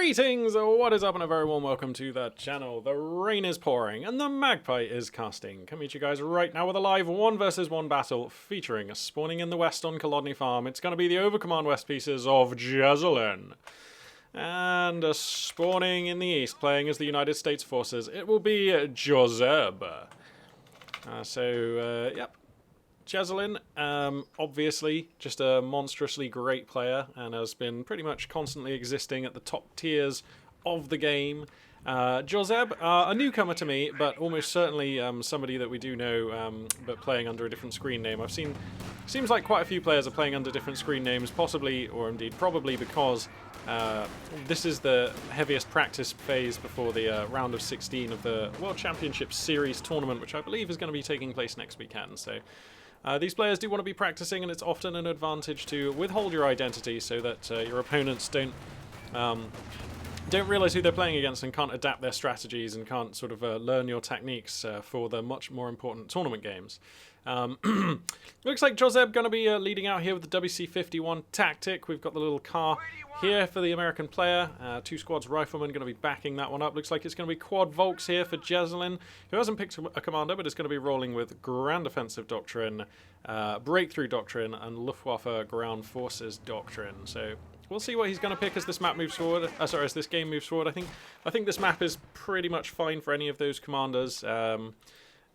Greetings! What is up and a very warm welcome to the channel. The rain is pouring and the magpie is casting. Coming to you guys right now with a live 1 versus 1 battle featuring a spawning in the west on Kolodny Farm. It's going to be the Overcommand West pieces of Jesulin. And a spawning in the east playing as the United States forces. It will be Joseb. Yep. Jesulin, obviously, just a monstrously great player and has been pretty much constantly existing at the top tiers of the game. Joseb, a newcomer to me, but almost certainly somebody that we do know, but playing under a different screen name. I've seen, seems like quite a few players are playing under different screen names, possibly, or indeed probably because this is the heaviest practice phase before the round of 16 of the World Championship Series tournament, which I believe is going to be taking place next weekend. So these players do want to be practicing, and it's often an advantage to withhold your identity so that your opponents don't realise who they're playing against and can't adapt their strategies and can't sort of learn your techniques for the much more important tournament games. Looks like Joseb going to be leading out here with the WC-51 tactic. We've got the little car here for the American player. 2 squads riflemen going to be backing that one up. Looks like it's going to be quad Volks here for Jesulin, who hasn't picked a commander, but is going to be rolling with Grand Offensive Doctrine, Breakthrough Doctrine, and Luftwaffe Ground Forces Doctrine. So we'll see what he's going to pick as this map moves forward. As this game moves forward. I think this map is pretty much fine for any of those commanders.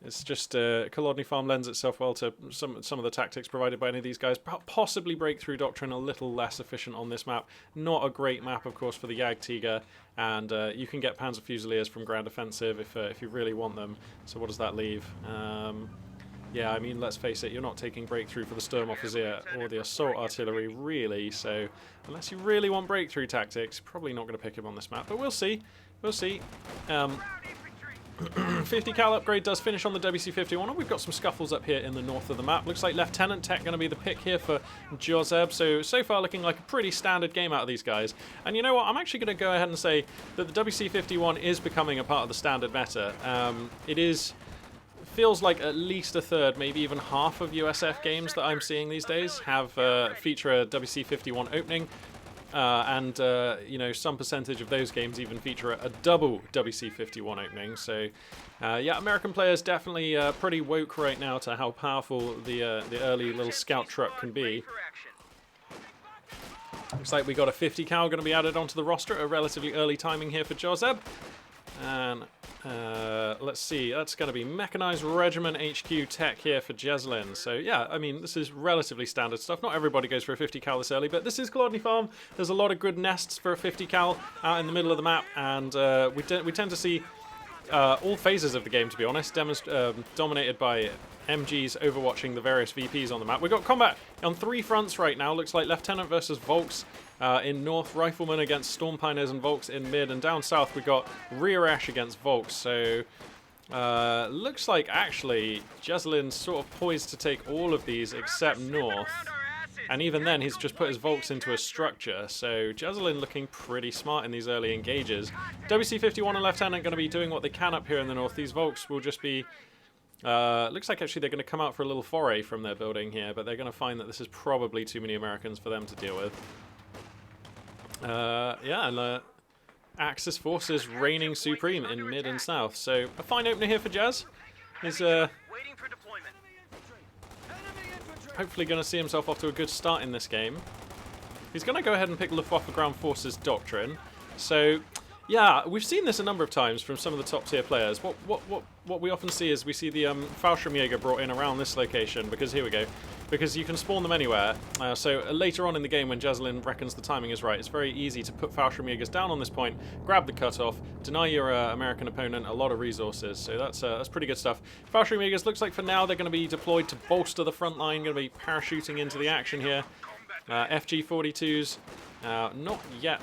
It's just Kolodny Farm lends itself well to some of the tactics provided by any of these guys. Possibly Breakthrough Doctrine a little less efficient on this map. Not a great map, of course, for the Jagdtiger, and you can get Panzer Fusiliers from Grand Offensive if you really want them. So what does that leave? Yeah, I mean, let's face it, you're not taking Breakthrough for the Sturmoffizier or the Assault Artillery, really. So unless you really want Breakthrough tactics, probably not going to pick him on this map. But we'll see. We'll see. 50 cal upgrade does finish on the WC-51, and we've got some scuffles up here in the north of the map. Looks like Lieutenant Tech going to be the pick here for Joseb, so far looking like a pretty standard game out of these guys. And you know what, I'm actually going to go ahead and say that the WC-51 is becoming a part of the standard meta. Feels like at least a third, maybe even half of USF games that I'm seeing these days have feature a WC-51 opening. You know, some percentage of those games even feature a double WC-51 opening. So, yeah, American players definitely pretty woke right now to how powerful the early little scout truck can be. Looks like we got a 50 cal going to be added onto the roster at a relatively early timing here for Joseb. And let's see, that's going to be Mechanized Regiment HQ Tech here for Jesulin. So yeah, I mean, this is relatively standard stuff. Not everybody goes for a 50 cal this early, but this is Kolodny Farm. There's a lot of good nests for a 50 cal out in the middle of the map, and we tend to see all phases of the game, to be honest, dominated by MGs overwatching the various VPs on the map. We've got combat on 3 fronts right now. Looks like Lieutenant versus Volks in north, Riflemen against Storm Pioneers and Volks in mid, and down south we've got Rear Ash against Volks. So looks like actually Jesulin's sort of poised to take all of these except north. And even then, he's just put his Volks into a structure. So Jesulin looking pretty smart in these early engages. WC-51 and Lieutenant going to be doing what they can up here in the north. These Volks will just be... looks like actually they're going to come out for a little foray from their building here, but they're going to find that this is probably too many Americans for them to deal with. Yeah, and Axis forces reigning supreme in mid and south. So a fine opener here for Jazz. He's hopefully going to see himself off to a good start in this game. He's going to go ahead and pick Luftwaffe Ground Forces Doctrine. So, yeah, we've seen this a number of times from some of the top tier players. What we often see is we see the Fallschirmjäger brought in around this location, because here we go. Because you can spawn them anywhere. So later on in the game, when Jesulin reckons the timing is right, it's very easy to put Fallschirmjägers down on this point, grab the cutoff, deny your American opponent a lot of resources. So that's pretty good stuff. Fallschirmjägers looks like for now they're going to be deployed to bolster the front line, going to be parachuting into the action here. FG-42s, not yet.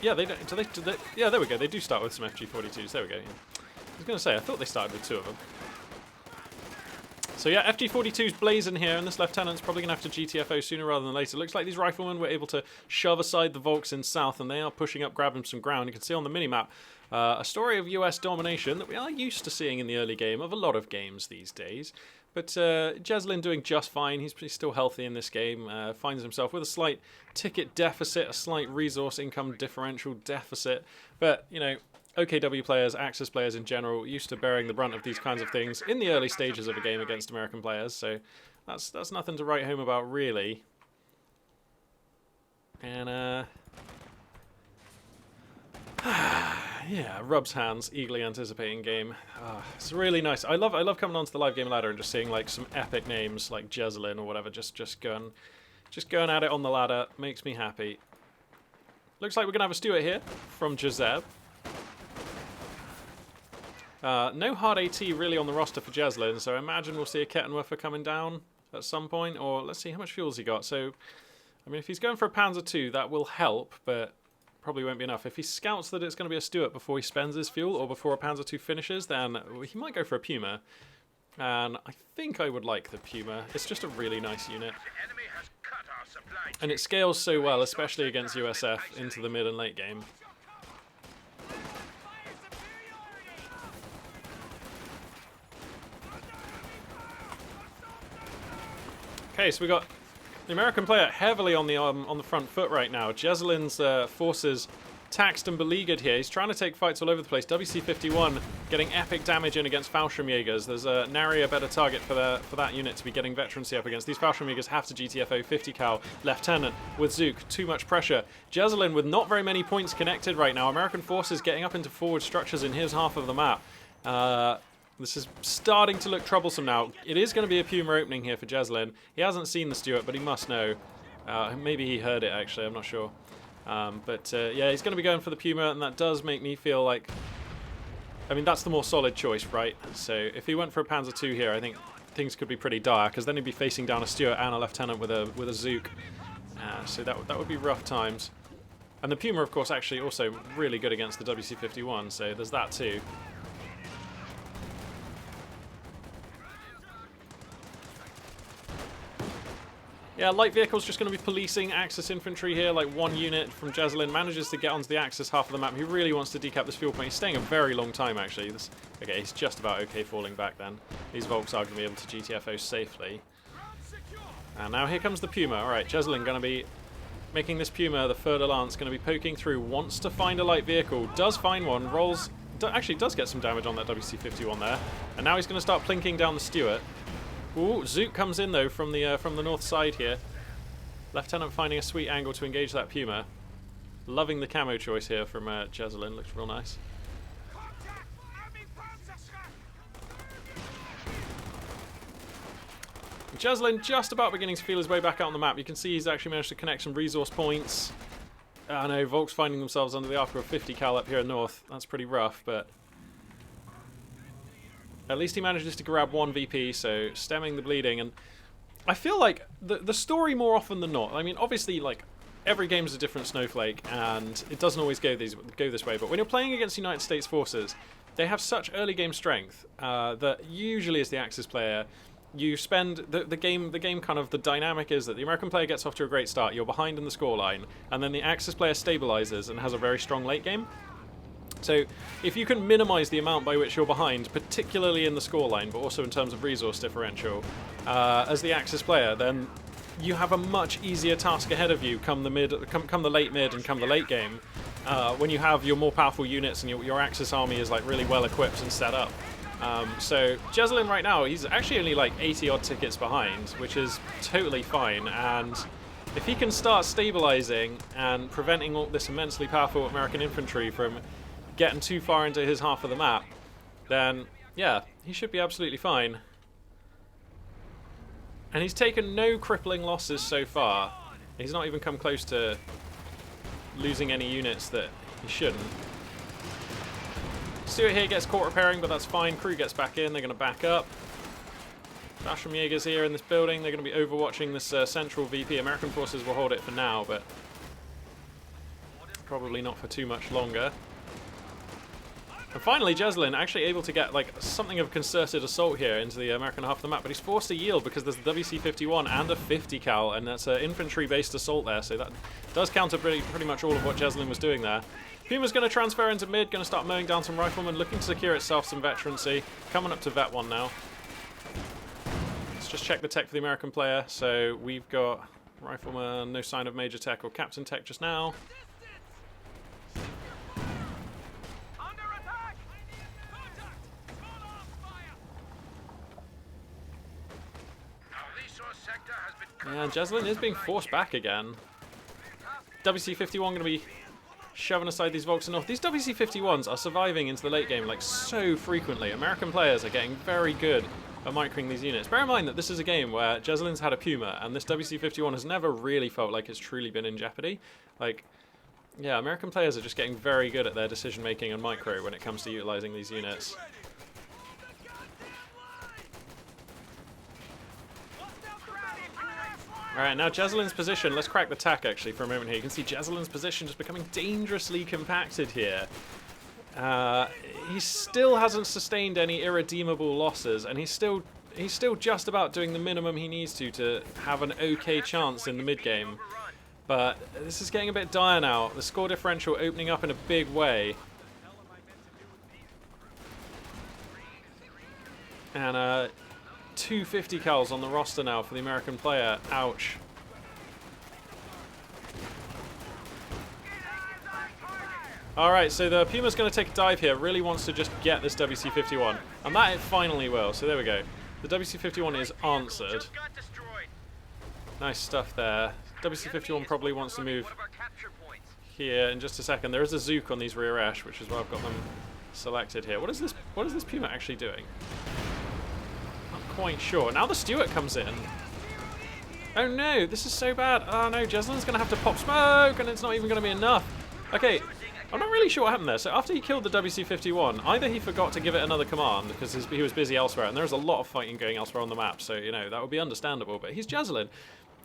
Yeah, they don't. Do they? Yeah, there we go. They do start with some FG-42s. There we go. Yeah. I was going to say, I thought they started with 2 of them. So yeah, FG-42's blazing here, and this Lieutenant's probably going to have to GTFO sooner rather than later. Looks like these Riflemen were able to shove aside the Volks in south, and they are pushing up, grabbing some ground. You can see on the minimap a story of US domination that we are used to seeing in the early game of a lot of games these days. But Jesulin doing just fine. He's still healthy in this game. Finds himself with a slight ticket deficit, a slight resource income differential deficit. But, you know, OKW players, Axis players in general, used to bearing the brunt of these kinds of things in the early stages of a game against American players. So that's nothing to write home about, really. And, yeah, rubs hands, eagerly anticipating game. It's really nice. I love coming onto the live game ladder and just seeing like some epic names like Jesulin or whatever, just going at it on the ladder. Makes me happy. Looks like we're gonna have a Stuart here from Joseb. No hard AT really on the roster for Jesulin, so I imagine we'll see a Kettenwerfer coming down at some point. Or let's see how much fuel's he got. So, I mean, if he's going for a Panzer II, that will help, but probably won't be enough. If he scouts that it's going to be a Stuart before he spends his fuel or before a Panzer II finishes, then he might go for a Puma. And I think I would like the Puma. It's just a really nice unit. And it scales so well, especially against USF into the mid and late game. Okay, so we got the American player heavily on the front foot right now. Jesulin's forces taxed and beleaguered here. He's trying to take fights all over the place. WC-51 getting epic damage in against Fallschirmjägers. There's nary a better target for that unit to be getting veterancy up against. These Fallschirmjägers have to GTFO 50 cal Lieutenant with Zook. Too much pressure. Jesulin with not very many points connected right now. American forces getting up into forward structures in his half of the map. This is starting to look troublesome now. It is going to be a Puma opening here for Jesulin. He hasn't seen the Stuart, but he must know. Maybe he heard it, actually. I'm not sure. Yeah, he's going to be going for the Puma, and that does make me feel like... I mean, that's the more solid choice, right? So if he went for a Panzer II here, I think things could be pretty dire, because then he'd be facing down a Stuart and a Lieutenant with a Zook. So that would be rough times. And the Puma, of course, actually also really good against the WC-51, so there's that too. Yeah, light vehicle's just going to be policing Axis infantry here, like one unit from Jesulin manages to get onto the Axis half of the map. He really wants to decap this fuel point. He's staying a very long time, actually. Okay, he's just about okay falling back then. These Volks are going to be able to GTFO safely. And now here comes the Puma. Alright, Jesulin going to be making this Puma, the Third Lance, going to be poking through, wants to find a light vehicle, does find one, rolls, actually does get some damage on that WC-51 there. And now he's going to start plinking down the Stuart. Ooh, Zook comes in though from the north side here. Lieutenant finding a sweet angle to engage that Puma. Loving the camo choice here from Jesulin, looks real nice. Jesulin just about beginning to feel his way back out on the map. You can see he's actually managed to connect some resource points. I know, Volks finding themselves under the arc of a 50 cal up here north. That's pretty rough, but at least he manages to grab one VP, so stemming the bleeding. And I feel like the story more often than not, I mean, obviously, like, every game's a different snowflake, and it doesn't always go this way, but when you're playing against United States forces, they have such early game strength that usually as the Axis player, you spend the game kind of, the dynamic is that the American player gets off to a great start, you're behind in the scoreline, and then the Axis player stabilizes and has a very strong late game. So if you can minimize the amount by which you're behind, particularly in the scoreline, but also in terms of resource differential, as the Axis player, then you have a much easier task ahead of you come the late mid and come the late game, when you have your more powerful units and your Axis army is like really well equipped and set up. So Jesulin right now, he's actually only like 80 odd tickets behind, which is totally fine, and if he can start stabilizing and preventing all this immensely powerful American infantry from getting too far into his half of the map, then yeah, he should be absolutely fine. And he's taken no crippling losses so far. He's not even come close to losing any units that he shouldn't. Stuart here gets caught repairing, but that's fine. Crew gets back in, they're going to back up. Fallschirmjägers here in this building, they're going to be overwatching this central VP. American forces will hold it for now, but probably not for too much longer. And finally, Jesulin actually able to get like something of a concerted assault here into the American half of the map, but he's forced to yield because there's the WC-51 and a 50 cal, and that's an infantry-based assault there, so that does counter pretty much all of what Jesulin was doing there. Puma's going to transfer into mid, going to start mowing down some riflemen, looking to secure itself some veterancy. Coming up to Vet 1 now. just check the tech for the American player. So we've got Rifleman, no sign of major tech or captain tech just now. And Jesulin is being forced back again. WC-51 going to be shoving aside these Volks North. These WC-51s are surviving into the late game like so frequently. American players are getting very good at microing these units. Bear in mind that this is a game where Jesulin's had a Puma and this WC-51 has never really felt like it's truly been in jeopardy. Like, yeah, American players are just getting very good at their decision making and micro when it comes to utilizing these units. Alright, now Jesulin's position, let's crack the tack actually for a moment here. You can see Jesulin's position just becoming dangerously compacted here. He still hasn't sustained any irredeemable losses, and he's still just about doing the minimum he needs to have an okay chance in the mid-game. But this is getting a bit dire now. The score differential opening up in a big way. And 250 cals on the roster now for the American player. Ouch. Alright, so the Puma's going to take a dive here. Really wants to just get this WC-51. And that it finally will. So there we go. The WC-51 is answered. Nice stuff there. WC-51 probably wants to move here in just a second. There is a Zook on these rear Esh, which is why I've got them selected here. What is this Puma actually doing? Quite sure. Now the Stuart comes in. Oh no, this is so bad. Oh no, Jesulin's going to have to pop smoke and it's not even going to be enough. Okay, I'm not really sure what happened there. So after he killed the WC-51, either he forgot to give it another command because he was busy elsewhere, and there's a lot of fighting going elsewhere on the map, so, you know, that would be understandable, but he's Jesulin.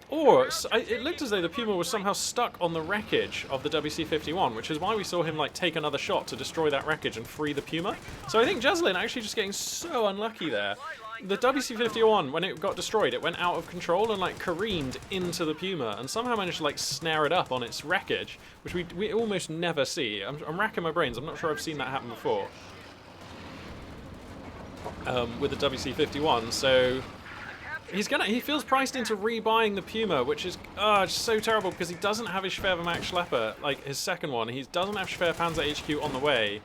Or it looked as though the Puma was somehow stuck on the wreckage of the WC-51, which is why we saw him like take another shot to destroy that wreckage and free the Puma. So I think Jesulin actually just getting so unlucky there. The WC-51, when it got destroyed, it went out of control and like careened into the Puma and somehow managed to like snare it up on its wreckage, which we almost never see. I'm racking my brains. I'm not sure I've seen that happen before with the WC-51. So he feels priced into rebuying the Puma, which is just so terrible because he doesn't have his Schwerwehrmacht Schlepper, like his second one. He doesn't have Schwerpanzer HQ on the way.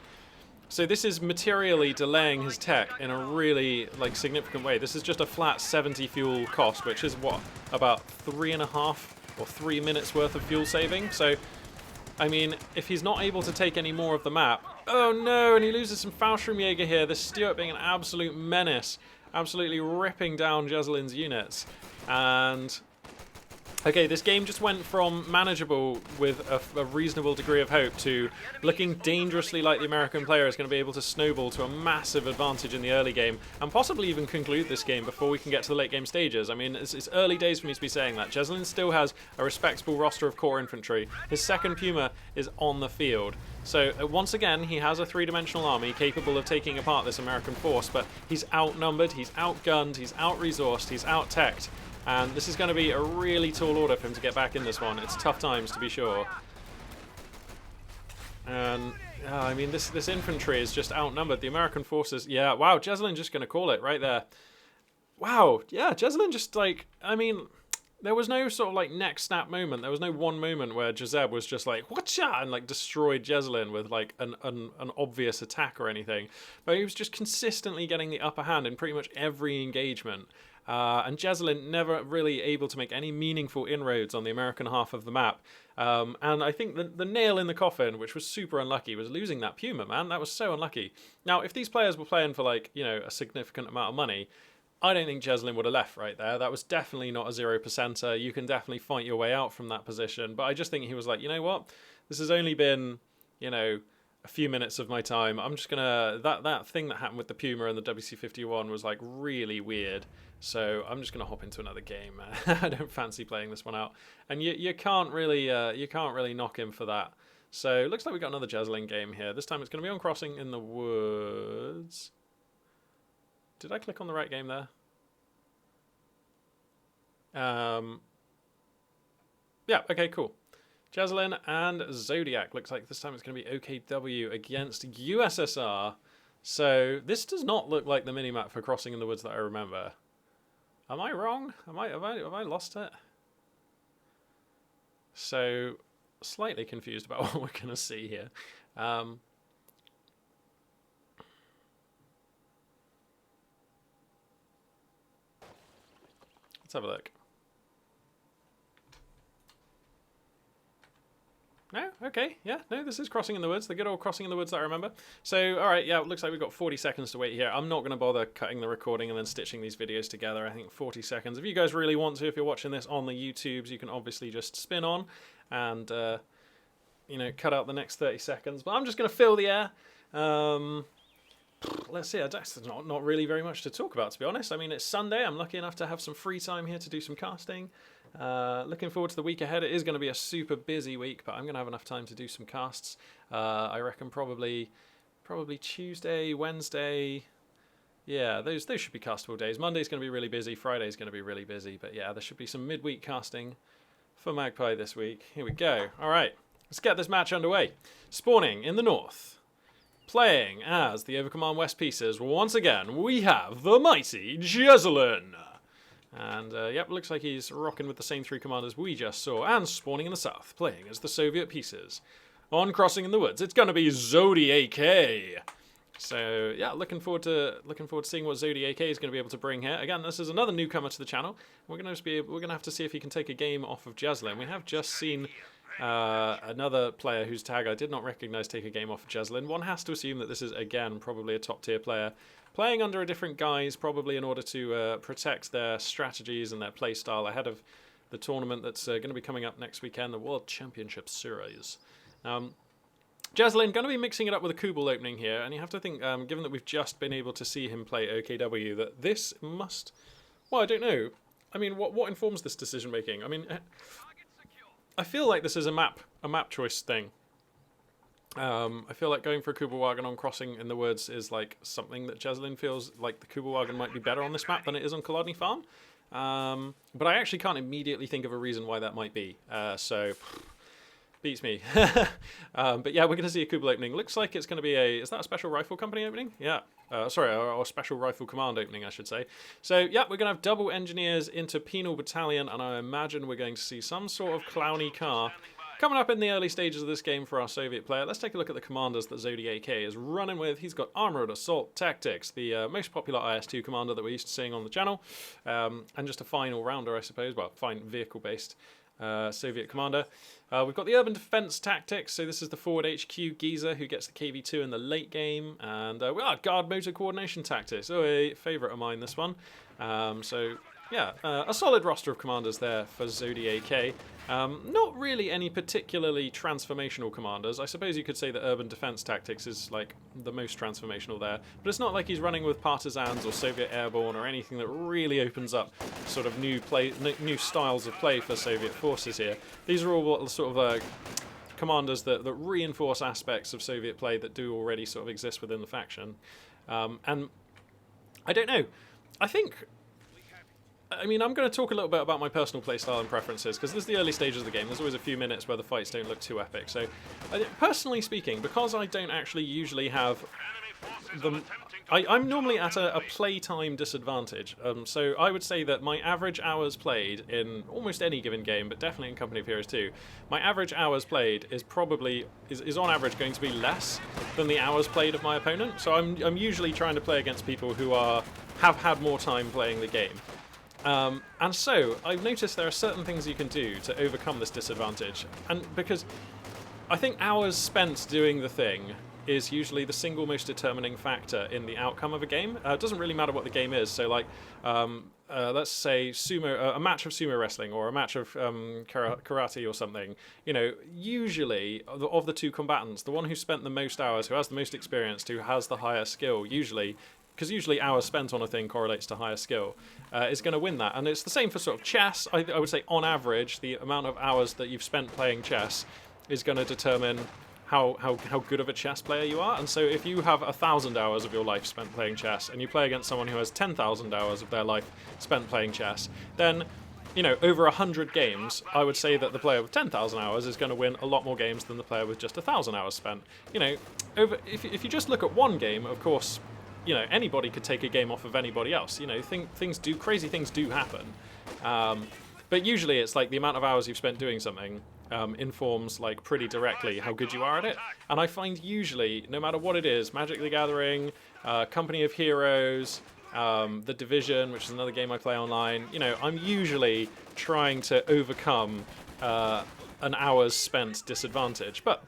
So this is materially delaying his tech in a really like significant way. This is just a flat 70 fuel cost, which is what, about 3.5 or 3 minutes worth of fuel saving. So, I mean, if he's not able to take any more of the map, oh no, and he loses some Fallschirmjäger here. The Stuart being an absolute menace, absolutely ripping down Jesulin's units. And okay, this game just went from manageable with a reasonable degree of hope to looking dangerously like the American player is going to be able to snowball to a massive advantage in the early game and possibly even conclude this game before we can get to the late game stages. I mean, it's early days for me to be saying that. Jesulin still has a respectable roster of core infantry. His second Puma is on the field. So once again, he has a three-dimensional army capable of taking apart this American force, but he's outnumbered, he's outgunned, he's out-resourced, he's out-teched. And this is going to be a really tall order for him to get back in this one. It's tough times, to be sure. And, I mean, this infantry is just outnumbered. The American forces, yeah, wow, Jesulin just going to call it right there. Wow, yeah, Jesulin just, like, I mean, there was no sort of, like, neck snap moment. There was no one moment where Joseb was just like, whatcha, and, like, destroyed Jesulin with, like, an obvious attack or anything. But he was just consistently getting the upper hand in pretty much every engagement. And Jesulin never really able to make any meaningful inroads on the American half of the map. And I think the nail in the coffin, which was super unlucky, was losing that Puma, man. That was so unlucky. Now, if these players were playing for, like, you know, a significant amount of money, I don't think Jesulin would have left right there. That was definitely not a 0%er. You can definitely fight your way out from that position. But I just think he was like, you know what? This has only been, you know, a few minutes of my time. I'm just gonna that thing that happened with the Puma and the WC-51 was like really weird. So I'm just gonna hop into another game. I don't fancy playing this one out, and you can't really knock him for that. So it looks like we got another Jesulin game here. This time it's gonna be on Crossing in the Woods. Did I click on the right game there? Yeah. Okay. Cool. Jesulin and Zodiac. Looks like this time it's going to be OKW against USSR. So this does not look like the minimap for Crossing in the Woods that I remember. Am I wrong? Have I lost it? So, slightly confused about what we're going to see here. Let's have a look. No? Okay, yeah, no, this is Crossing in the Woods, the good old Crossing in the Woods that I remember. So, alright, yeah, it looks like we've got 40 seconds to wait here. I'm not going to bother cutting the recording and then stitching these videos together. I think 40 seconds. If you guys really want to, if you're watching this on the YouTubes, you can obviously just spin on and, you know, cut out the next 30 seconds. But I'm just going to fill the air. Let's see, there's not really very much to talk about, to be honest. I mean, it's Sunday. I'm lucky enough to have some free time here to do some casting. Looking forward to the week ahead. It is going to be a super busy week, but I'm going to have enough time to do some casts. I reckon probably Tuesday, Wednesday. Yeah, those should be castable days. Monday's going to be really busy. Friday's going to be really busy. But yeah, there should be some midweek casting for Magpie this week. Here we go. All right, let's get this match underway. Spawning in the north, playing as the Overcommand West pieces. Once again, we have the mighty Jesulin. And, yep, looks like he's rocking with the same three commanders we just saw. And spawning in the south, playing as the Soviet pieces. On Crossing in the Woods, it's going to be Zodi AK. So, yeah, looking forward to seeing what Zodi AK is going to be able to bring here. Again, this is another newcomer to the channel. We're going to have to see if he can take a game off of Jesulin. We have just seen another player whose tag I did not recognize take a game off of Jesulin. One has to assume that this is, again, probably a top-tier player. Playing under a different guise, probably in order to protect their strategies and their play style ahead of the tournament that's going to be coming up next weekend, the World Championship Series. Jesulin going to be mixing it up with a Kubel opening here, and you have to think, given that we've just been able to see him play OKW, that this must... Well, I don't know. I mean, what informs this decision making? I mean, I feel like this is a map choice thing. I feel like going for a Kubelwagen on Crossing in the Woods is like something that Jesulin feels like the Kubelwagen might be better on this map than it is on Kolodny Farm. But I actually can't immediately think of a reason why that might be. So, beats me. But yeah, we're going to see a Kubel opening. Looks like it's going to be is that a Special Rifle Company opening? Yeah. Sorry, or Special Rifle Command opening, I should say. So, yeah, we're going to have double engineers into Penal Battalion, and I imagine we're going to see some sort of clowny car coming up in the early stages of this game for our Soviet player. Let's take a look at the commanders that Zodi AK is running with. He's got Armoured Assault Tactics, the most popular IS-2 commander that we're used to seeing on the channel, and just a fine all-rounder, I suppose. Well, fine vehicle-based Soviet commander. We've got the Urban Defense Tactics, so this is the forward HQ geezer who gets the KV-2 in the late game, and we got Guard Motor Coordination Tactics. Oh, a favourite of mine, this one. So, yeah, a solid roster of commanders there for Zodi AK. Not really any particularly transformational commanders. I suppose you could say that Urban Defense Tactics is like the most transformational there, but it's not like he's running with Partisans or Soviet Airborne or anything that really opens up sort of new styles of play for Soviet forces here. These are all sort of commanders that reinforce aspects of Soviet play that do already sort of exist within the faction. And I don't know. I mean, I'm going to talk a little bit about my personal playstyle and preferences, because this is the early stages of the game. There's always a few minutes where the fights don't look too epic. So, personally speaking, because I don't actually usually have I'm normally at a playtime disadvantage. So I would say that my average hours played in almost any given game, but definitely in Company of Heroes 2, my average hours played is probably is on average going to be less than the hours played of my opponent. So I'm usually trying to play against people who have had more time playing the game. And so, I've noticed there are certain things you can do to overcome this disadvantage. And because I think hours spent doing the thing is usually the single most determining factor in the outcome of a game. It doesn't really matter what the game is. So, like, let's say a match of sumo wrestling or a match of karate or something. You know, usually of the two combatants, the one who spent the most hours, who has the most experience, who has the higher skill, because usually hours spent on a thing correlates to higher skill, is going to win that. And it's the same for sort of chess. I would say on average, the amount of hours that you've spent playing chess is going to determine how good of a chess player you are. And so if you have 1,000 hours of your life spent playing chess and you play against someone who has 10,000 hours of their life spent playing chess, then, you know, over 100 games, I would say that the player with 10,000 hours is going to win a lot more games than the player with just 1,000 hours spent. You know, if you just look at one game, of course, you know, anybody could take a game off of anybody else. You know, crazy things do happen. But usually it's like the amount of hours you've spent doing something informs like pretty directly how good you are at it. And I find usually, no matter what it is, Magic the Gathering, Company of Heroes, The Division, which is another game I play online, you know, I'm usually trying to overcome an hour's spent disadvantage. But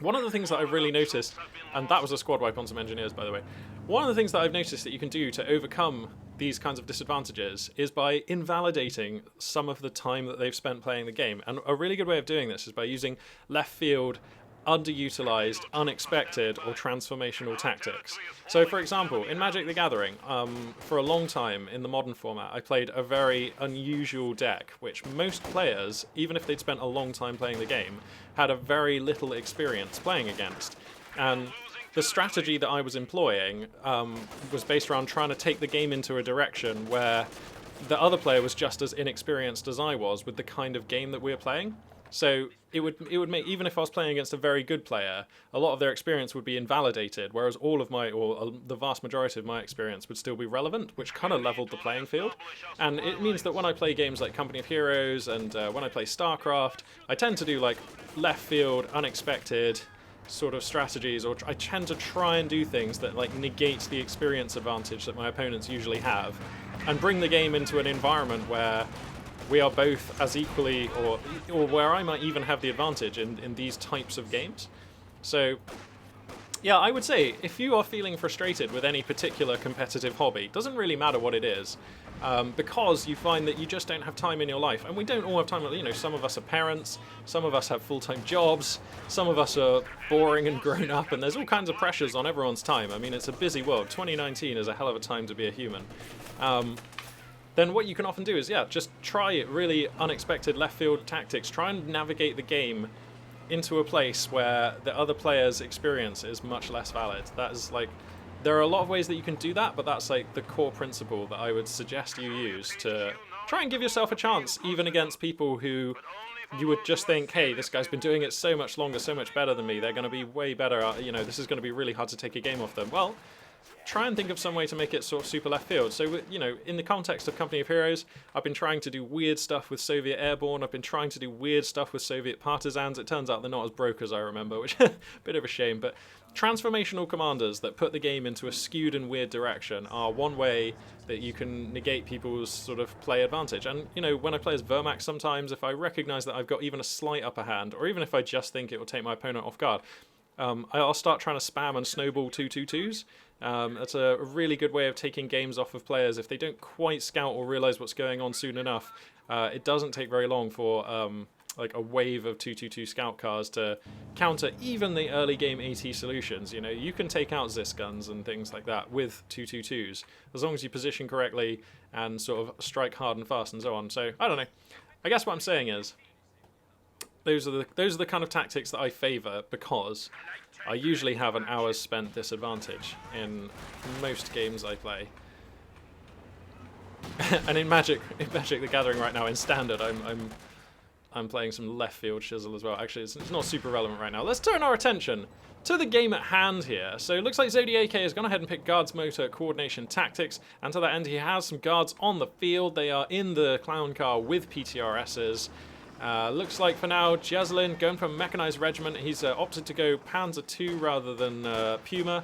one of the things that I've really noticed, and that was a squad wipe on some engineers, by the way, one of the things that I've noticed that you can do to overcome these kinds of disadvantages is by invalidating some of the time that they've spent playing the game. And a really good way of doing this is by using left field, underutilized, unexpected, or transformational tactics. So, for example, in Magic the Gathering, for a long time in the modern format, I played a very unusual deck, which most players, even if they'd spent a long time playing the game, had a very little experience playing against. And the strategy that I was employing was based around trying to take the game into a direction where the other player was just as inexperienced as I was with the kind of game that we were playing. So it would make, even if I was playing against a very good player, a lot of their experience would be invalidated, whereas all of my, or the vast majority of my experience would still be relevant, which kind of leveled the playing field. And it means that when I play games like Company of Heroes and when I play StarCraft, I tend to do like left field, unexpected sort of strategies, or I tend to try and do things that like negate the experience advantage that my opponents usually have, and bring the game into an environment where we are both as equally, or where I might even have the advantage in these types of games. So yeah, I would say if you are feeling frustrated with any particular competitive hobby, doesn't really matter what it is, because you find that you just don't have time in your life, and we don't all have time. You know, some of us are parents, some of us have full-time jobs, some of us are boring and grown up, and there's all kinds of pressures on everyone's time. I mean, it's a busy world. 2019 is a hell of a time to be a human. Then what you can often do is, yeah, just try really unexpected left field tactics. Try and navigate the game into a place where the other player's experience is much less valid. That is like, there are a lot of ways that you can do that, but that's like the core principle that I would suggest you use to try and give yourself a chance, even against people who you would just think, hey, this guy's been doing it so much longer, so much better than me, they're going to be way better, you know, this is going to be really hard to take a game off them. Well, try and think of some way to make it sort of super left field. So, you know, in the context of Company of Heroes, I've been trying to do weird stuff with Soviet Airborne. I've been trying to do weird stuff with Soviet Partisans. It turns out they're not as broke as I remember, which is a bit of a shame. But transformational commanders that put the game into a skewed and weird direction are one way that you can negate people's sort of play advantage. And, you know, when I play as Vermax sometimes, if I recognize that I've got even a slight upper hand, or even if I just think it will take my opponent off guard, I'll start trying to spam and snowball 2/2/2s. That's a really good way of taking games off of players if they don't quite scout or realize what's going on soon enough. It doesn't take very long for like a wave of 2/2/2 scout cars to counter even the early game AT solutions. You know, you can take out Zis guns and things like that with 2/2/2s as long as you position correctly and sort of strike hard and fast and so on. So I don't know. I guess what I'm saying is, those are the kind of tactics that I favour, because I usually have an hour's spent disadvantage in most games I play. And in Magic the Gathering right now, in Standard, I'm playing some left field shizzle as well. Actually, it's not super relevant right now. Let's turn our attention to the game at hand here. So it looks like Zodiac has gone ahead and picked Guards Motor Coordination Tactics, and to that end he has some guards on the field. They are in the clown car with PTRSs. Looks like for now, Jesulin going from Mechanized Regiment. He's opted to go Panzer II rather than Puma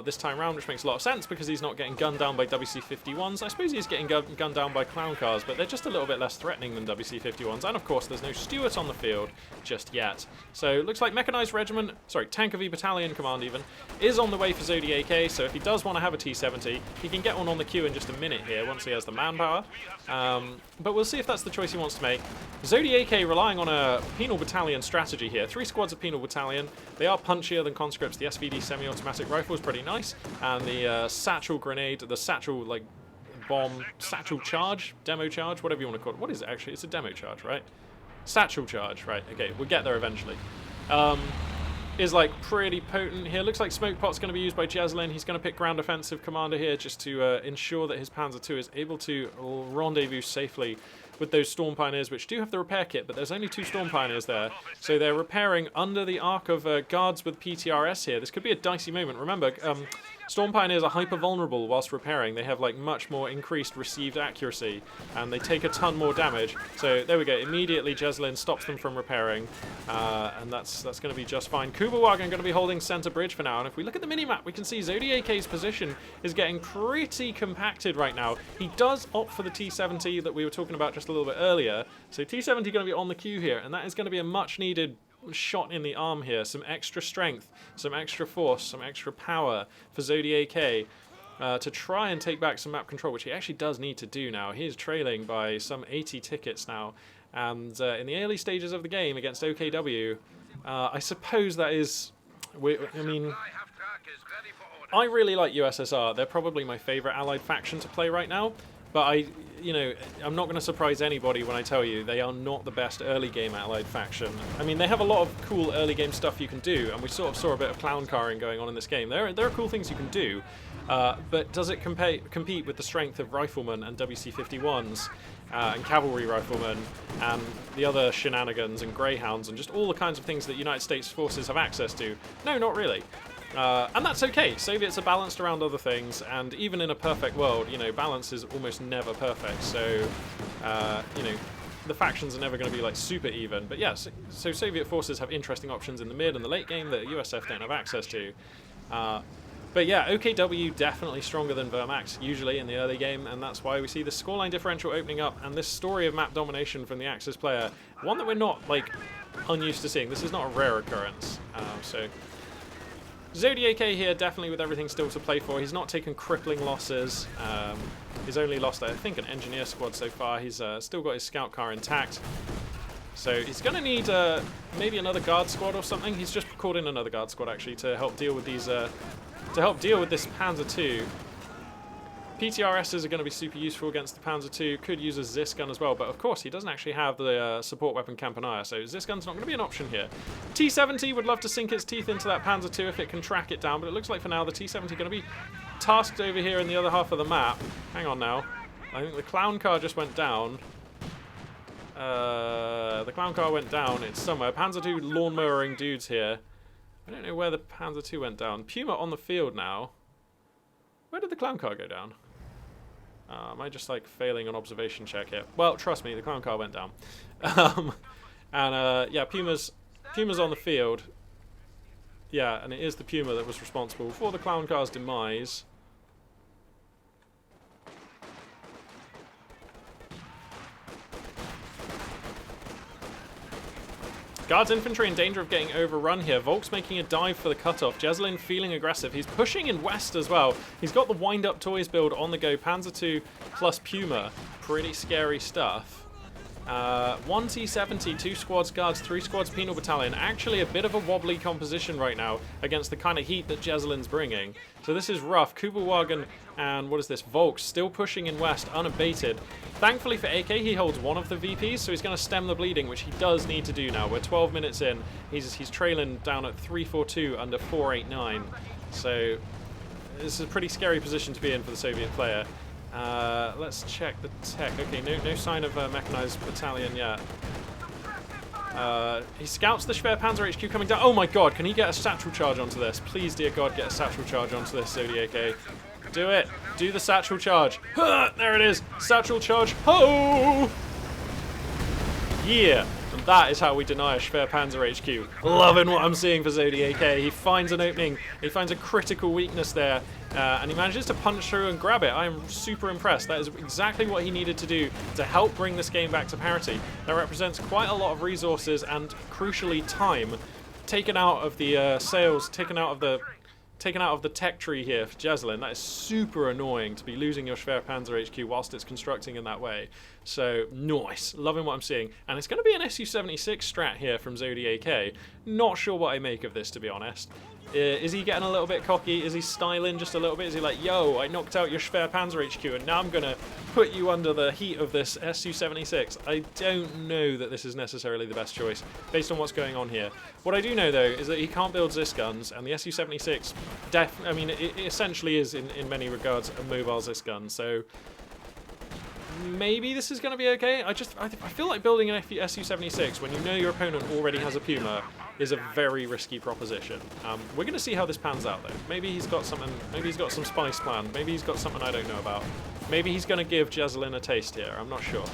this time round, which makes a lot of sense because he's not getting gunned down by WC-51s. I suppose he's getting gunned down by clown cars, but they're just a little bit less threatening than WC-51s. And of course, there's no Stuart on the field just yet. So it looks like Mechanized Regiment, sorry, Tank of E Battalion Command even, is on the way for Zodiac. So if he does want to have a T-70, he can get one on the queue in just a minute here once he has the manpower. But we'll see if that's the choice he wants to make. Zodiac relying on a Penal Battalion strategy here. 3 squads of Penal Battalion. They are punchier than conscripts. The SVD semi-automatic rifle is pretty nice. And the satchel grenade, the satchel, like, bomb, satchel charge, demo charge, whatever you want to call it. What is it actually? It's a demo charge, right? Satchel charge, right. Okay, we'll get there eventually. Is like pretty potent here. Looks like Smoke Pot's going to be used by Jesulin. He's going to pick Ground Offensive Commander here just to ensure that his Panzer II is able to rendezvous safely with those Storm Pioneers, which do have the repair kit, but there's only 2 Storm Pioneers there. So they're repairing under the arc of guards with PTRS here. This could be a dicey moment. Remember, Storm Pioneers are hyper vulnerable whilst repairing. They have like much more increased received accuracy, and they take a ton more damage. So there we go. Immediately Jesulin stops them from repairing, and that's going to be just fine. Kubawagen going to be holding center bridge for now, and if we look at the minimap, we can see Zodiak's position is getting pretty compacted right now. He does opt for the T70 that we were talking about just a little bit earlier. So T70 going to be on the queue here, and that is going to be a much needed shot in the arm here. Some extra strength, some extra force, some extra power for Zodiac to try and take back some map control, which he actually does need to do now. He's trailing by some 80 tickets now, and in the early stages of the game against OKW, I suppose that is... I mean, I really like USSR. They're probably my favorite allied faction to play right now, but I'm not going to surprise anybody when I tell you they are not the best early game allied faction. I mean, they have a lot of cool early game stuff you can do, and we sort of saw a bit of clown carring going on in this game. There are cool things you can do, but does it compete with the strength of riflemen and WC-51s and cavalry riflemen and the other shenanigans and greyhounds and just all the kinds of things that United States forces have access to? No, not really. And that's okay. Soviets are balanced around other things, and even in a perfect world, balance is almost never perfect. So, the factions are never going to be like super even. But yes, so Soviet forces have interesting options in the mid and the late game that USF don't have access to. But yeah, OKW definitely stronger than Wehrmacht usually in the early game, and that's why we see the scoreline differential opening up and this story of map domination from the Axis player, one that we're not like unused to seeing. This is not a rare occurrence. So. Zodiac here, definitely with everything still to play for. He's not taken crippling losses. He's only lost, I think, an engineer squad so far. He's still got his scout car intact. So he's going to need maybe another guard squad or something. He's just called in another guard squad, actually, to help deal with these, to help deal with this Panzer II. PTRSs are going to be super useful against the Panzer II. Could use a Zis gun as well, but of course he doesn't actually have the support weapon Campanile, so Zis gun's not going to be an option here. T70 would love to sink its teeth into that Panzer II if it can track it down, but it looks like for now the T70 going to be tasked over here in the other half of the map. Hang on now. I think the clown car just went down. The clown car went down. It's somewhere. Panzer II lawnmowering dudes here. I don't know where the Panzer II went down. Puma on the field now. Where did the clown car go down? Am I just like failing an observation check here? Well, trust me, the clown car went down. Yeah, Puma's on the field. Yeah, and it is the Puma that was responsible for the clown car's demise. Guards infantry in danger of getting overrun here. Volk's making a dive for the cutoff. Jesulin feeling aggressive. He's pushing in west as well. He's got the wind-up toys build on the go. Panzer II plus Puma. Pretty scary stuff. 1 T70, 2 squads guards, 3 squads penal battalion. Actually a bit of a wobbly composition right now against the kind of heat that Jesulin's bringing. So this is rough. Kubawagen and what is this? Volk still pushing in west unabated. Thankfully for AK, he holds one of the VPs, so he's going to stem the bleeding, which he does need to do now. We're 12 minutes in. He's trailing down at 342 under 489. So this is a pretty scary position to be in for the Soviet player. Let's check the tech. Okay, no sign of mechanized battalion yet. He scouts the Schwer Panzer HQ coming down. Oh my god, can he get a satchel charge onto this? Please, dear god, get a satchel charge onto this, Zodiac. Do it. Do the satchel charge. There it is. Satchel charge. Ho! Yeah. And that is how we deny a Schwer Panzer HQ. Loving what I'm seeing for Zodiac. He finds an opening. He finds a critical weakness there. And he manages to punch through and grab it. I am super impressed. That is exactly what he needed to do to help bring this game back to parity. That represents quite a lot of resources and, crucially, time taken out of the sales, taken out of the tech tree here for Jesulin. That is super annoying to be losing your Schwer Panzer HQ whilst it's constructing in that way. So, nice. Loving what I'm seeing. And it's going to be an Su-76 strat here from Zodiac. Not sure what I make of this, to be honest. Is he getting a little bit cocky? Is he styling just a little bit? Is he like, yo, I knocked out your Schwer Panzer HQ and now I'm going to put you under the heat of this Su-76? I don't know that this is necessarily the best choice based on what's going on here. What I do know, though, is that he can't build Zis guns, and the Su-76, I mean, it essentially is, in many regards, a mobile Zis gun, so maybe this is going to be okay. I feel like building an Su-76 when you know your opponent already has a Puma is a very risky proposition. We're going to see how this pans out, though. Maybe he's got something. Maybe he's got some spice planned. Maybe he's got something I don't know about. Maybe he's going to give Jesulin a taste here. I'm not sure.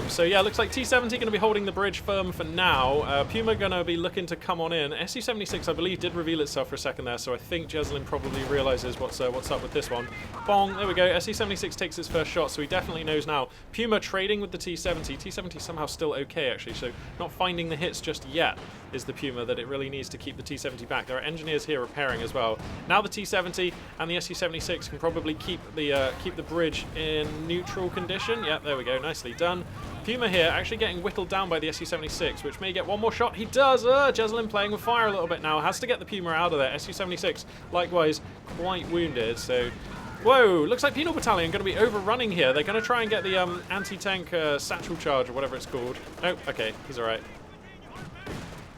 So yeah, looks like T70 going to be holding the bridge firm for now. Puma going to be looking to come on in. SU-76, I believe, did reveal itself for a second there, so I think Jesulin probably realizes what's up with this one. Bong, there we go. SU-76 takes its first shot, so he definitely knows now. Puma trading with the T70. T70 somehow still okay, actually, so not finding the hits just yet is the Puma that it really needs to keep the T70 back. There are engineers here repairing as well. Now the T70 and the SU-76 can probably keep the bridge in neutral condition. Yeah, there we go. Nicely done. Puma here actually getting whittled down by the SU-76, which may get one more shot. He does! Jesulin playing with fire a little bit now. Has to get the Puma out of there. SU-76, likewise, quite wounded. So, whoa! Looks like Penal Battalion going to be overrunning here. They're going to try and get the anti-tank satchel charge, or whatever it's called. Oh, okay. He's all right.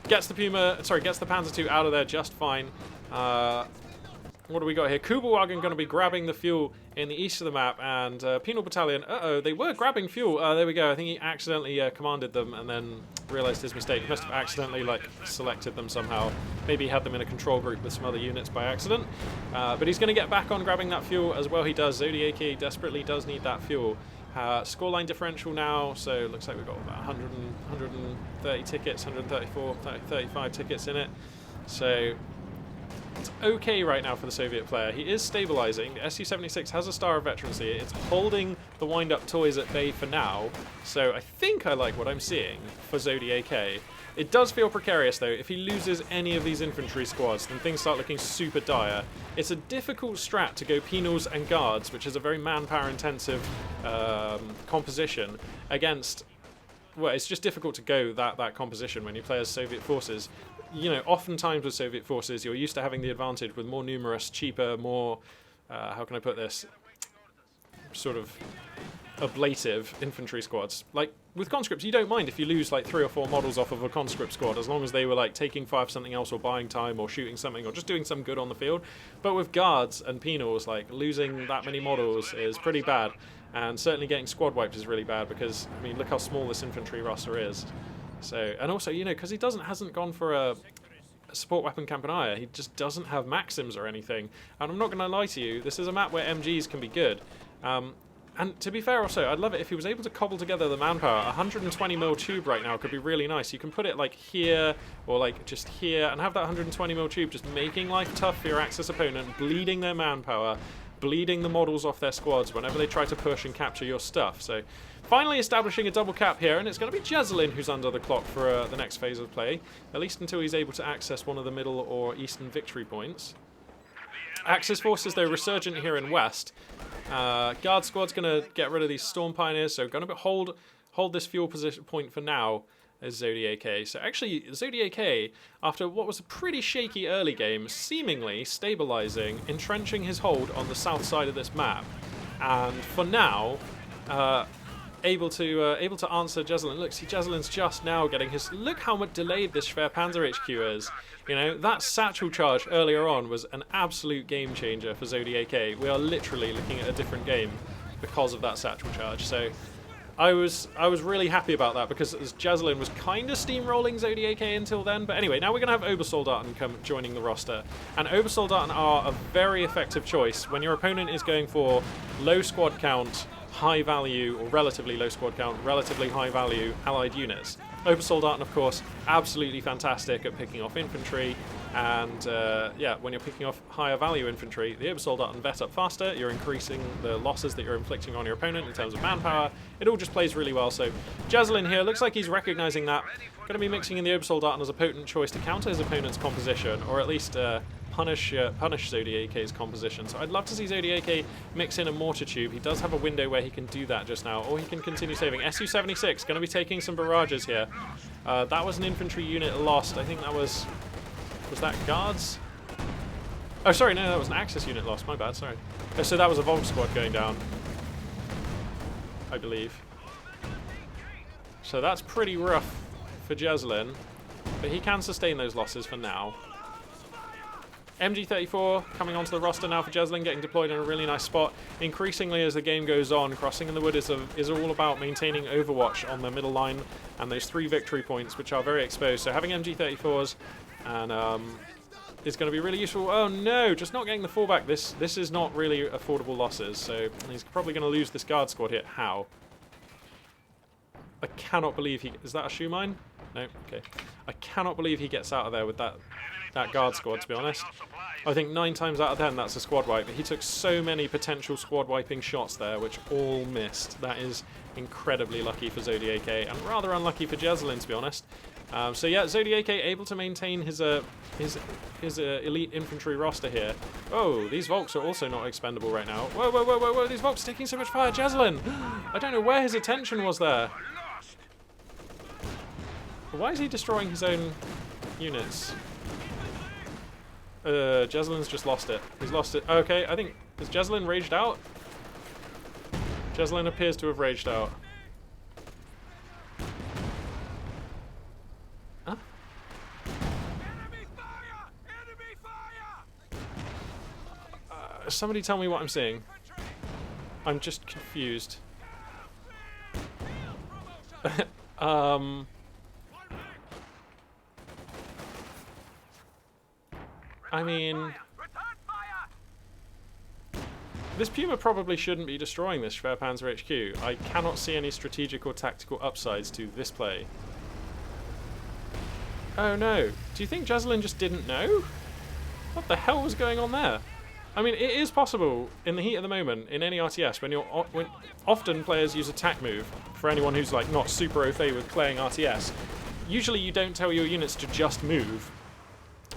Gets the Panzer II out of there just fine. What do we got here? Kugelwagen going to be grabbing the fuel in the east of the map, and Penal Battalion, they were grabbing fuel. There we go. I think he accidentally commanded them and then realized his mistake. He must have accidentally, like, selected them somehow. Maybe he had them in a control group with some other units by accident. But he's going to get back on grabbing that fuel as well. He does. Zodiac desperately does need that fuel. Scoreline differential now, so it looks like we've got about 130 tickets, 134, 35 tickets in it. So it's okay right now for the Soviet player. He is stabilizing. The Su-76 has a Star of Veterancy. It's holding the wind-up toys at bay for now, so I think I like what I'm seeing for Zodiac. It does feel precarious, though. If he loses any of these infantry squads, then things start looking super dire. It's a difficult strat to go Penals and Guards, which is a very manpower-intensive composition, against... Well, it's just difficult to go that composition when you play as Soviet forces. You know, oftentimes with Soviet forces, you're used to having the advantage with more numerous, cheaper, more... how can I put this? Sort of ablative infantry squads. Like, with conscripts, you don't mind if you lose like 3 or 4 models off of a conscript squad, as long as they were like taking fire for something else, or buying time, or shooting something, or just doing some good on the field. But with Guards and Penals, like, losing that many models is pretty bad, and certainly getting squad wiped is really bad, because, I mean, look how small this infantry roster is. So, and also, you know, because he hasn't gone for a support weapon Campanile, he just doesn't have Maxims or anything. And I'm not going to lie to you, this is a map where MGs can be good. And to be fair also, I'd love it if he was able to cobble together the manpower. 120mm tube right now could be really nice. You can put it like here, or like just here, and have that 120mm tube just making life tough for your Axis opponent, bleeding their manpower, bleeding the models off their squads whenever they try to push and capture your stuff. So finally establishing a double cap here, and it's going to be Jesulin who's under the clock for the next phase of play, at least until he's able to access one of the middle or eastern victory points. Axis forces, though, resurgent here in west. Guard squad's going to get rid of these Storm Pioneers, so going to hold this fuel position point for now as Zodiac. So actually, Zodiac, after what was a pretty shaky early game, seemingly stabilizing, entrenching his hold on the south side of this map, and for now, able to answer Jesulin. Look, see, Jesulin's just now getting his... Look how much delayed this Schwerpanzer HQ is. You know, that satchel charge earlier on was an absolute game changer for Zodiac. We are literally looking at a different game because of that satchel charge. So I was really happy about that, because Jesulin was kind of steamrolling Zodiac until then. But anyway, now we're going to have Obersoldaten come joining the roster. And Obersoldaten are a very effective choice when your opponent is going for low squad count, high value, or relatively low squad count, relatively high value allied units. Obersoldaten, of course, absolutely fantastic at picking off infantry, and yeah, when you're picking off higher value infantry, the Obersoldaten vet up faster, you're increasing the losses that you're inflicting on your opponent in terms of manpower. It all just plays really well. So Jesulin here, looks like he's recognizing that. Going to be mixing in the Obersoldaten as a potent choice to counter his opponent's composition, or at least punish Zodiac's composition. So I'd love to see Zodiac mix in a mortar tube. He does have a window where he can do that just now, or he can continue saving. Su-76 going to be taking some barrages here. That was an infantry unit lost. I think that was that Guards? Oh, sorry, no, that was an Axis unit lost. My bad, sorry. So that was a Volk squad going down, I believe. So that's pretty rough for Jesulin, but he can sustain those losses for now. MG34 coming onto the roster now for Jesulin, getting deployed in a really nice spot. Increasingly, as the game goes on, Crossing in the Wood is all about maintaining overwatch on the middle line and those 3 victory points, which are very exposed. So having MG34s and is going to be really useful. Oh no, just not getting the fallback. This is not really affordable losses. So he's probably going to lose this guard squad here. How? I cannot believe he... Is that a shoe mine? No? Okay. I cannot believe he gets out of there with that guard squad, to be honest. I think 9 times out of 10 that's a squad wipe. He took so many potential squad wiping shots there, which all missed. That is incredibly lucky for Zodiac and rather unlucky for Jesulin, to be honest. So yeah, Zodiac able to maintain his elite infantry roster here. Oh, these Volks are also not expendable right now. Whoa, whoa, whoa, whoa, whoa, these Volks taking so much fire. Jesulin! I don't know where his attention was there. Why is he destroying his own units? Jesulin's just lost it. He's lost it. Okay, I think... Has Jesulin raged out? Jesulin appears to have raged out. Huh? Enemy fire! Enemy fire! Somebody tell me what I'm seeing. I'm just confused. I mean, this Puma probably shouldn't be destroying this Schwerpanzer HQ. I cannot see any strategic or tactical upsides to this play. Oh no. Do you think Jesulin just didn't know? What the hell was going on there? I mean, it is possible in the heat of the moment in any RTS when often players use attack move. For anyone who's like not super au fait with playing RTS, usually you don't tell your units to just move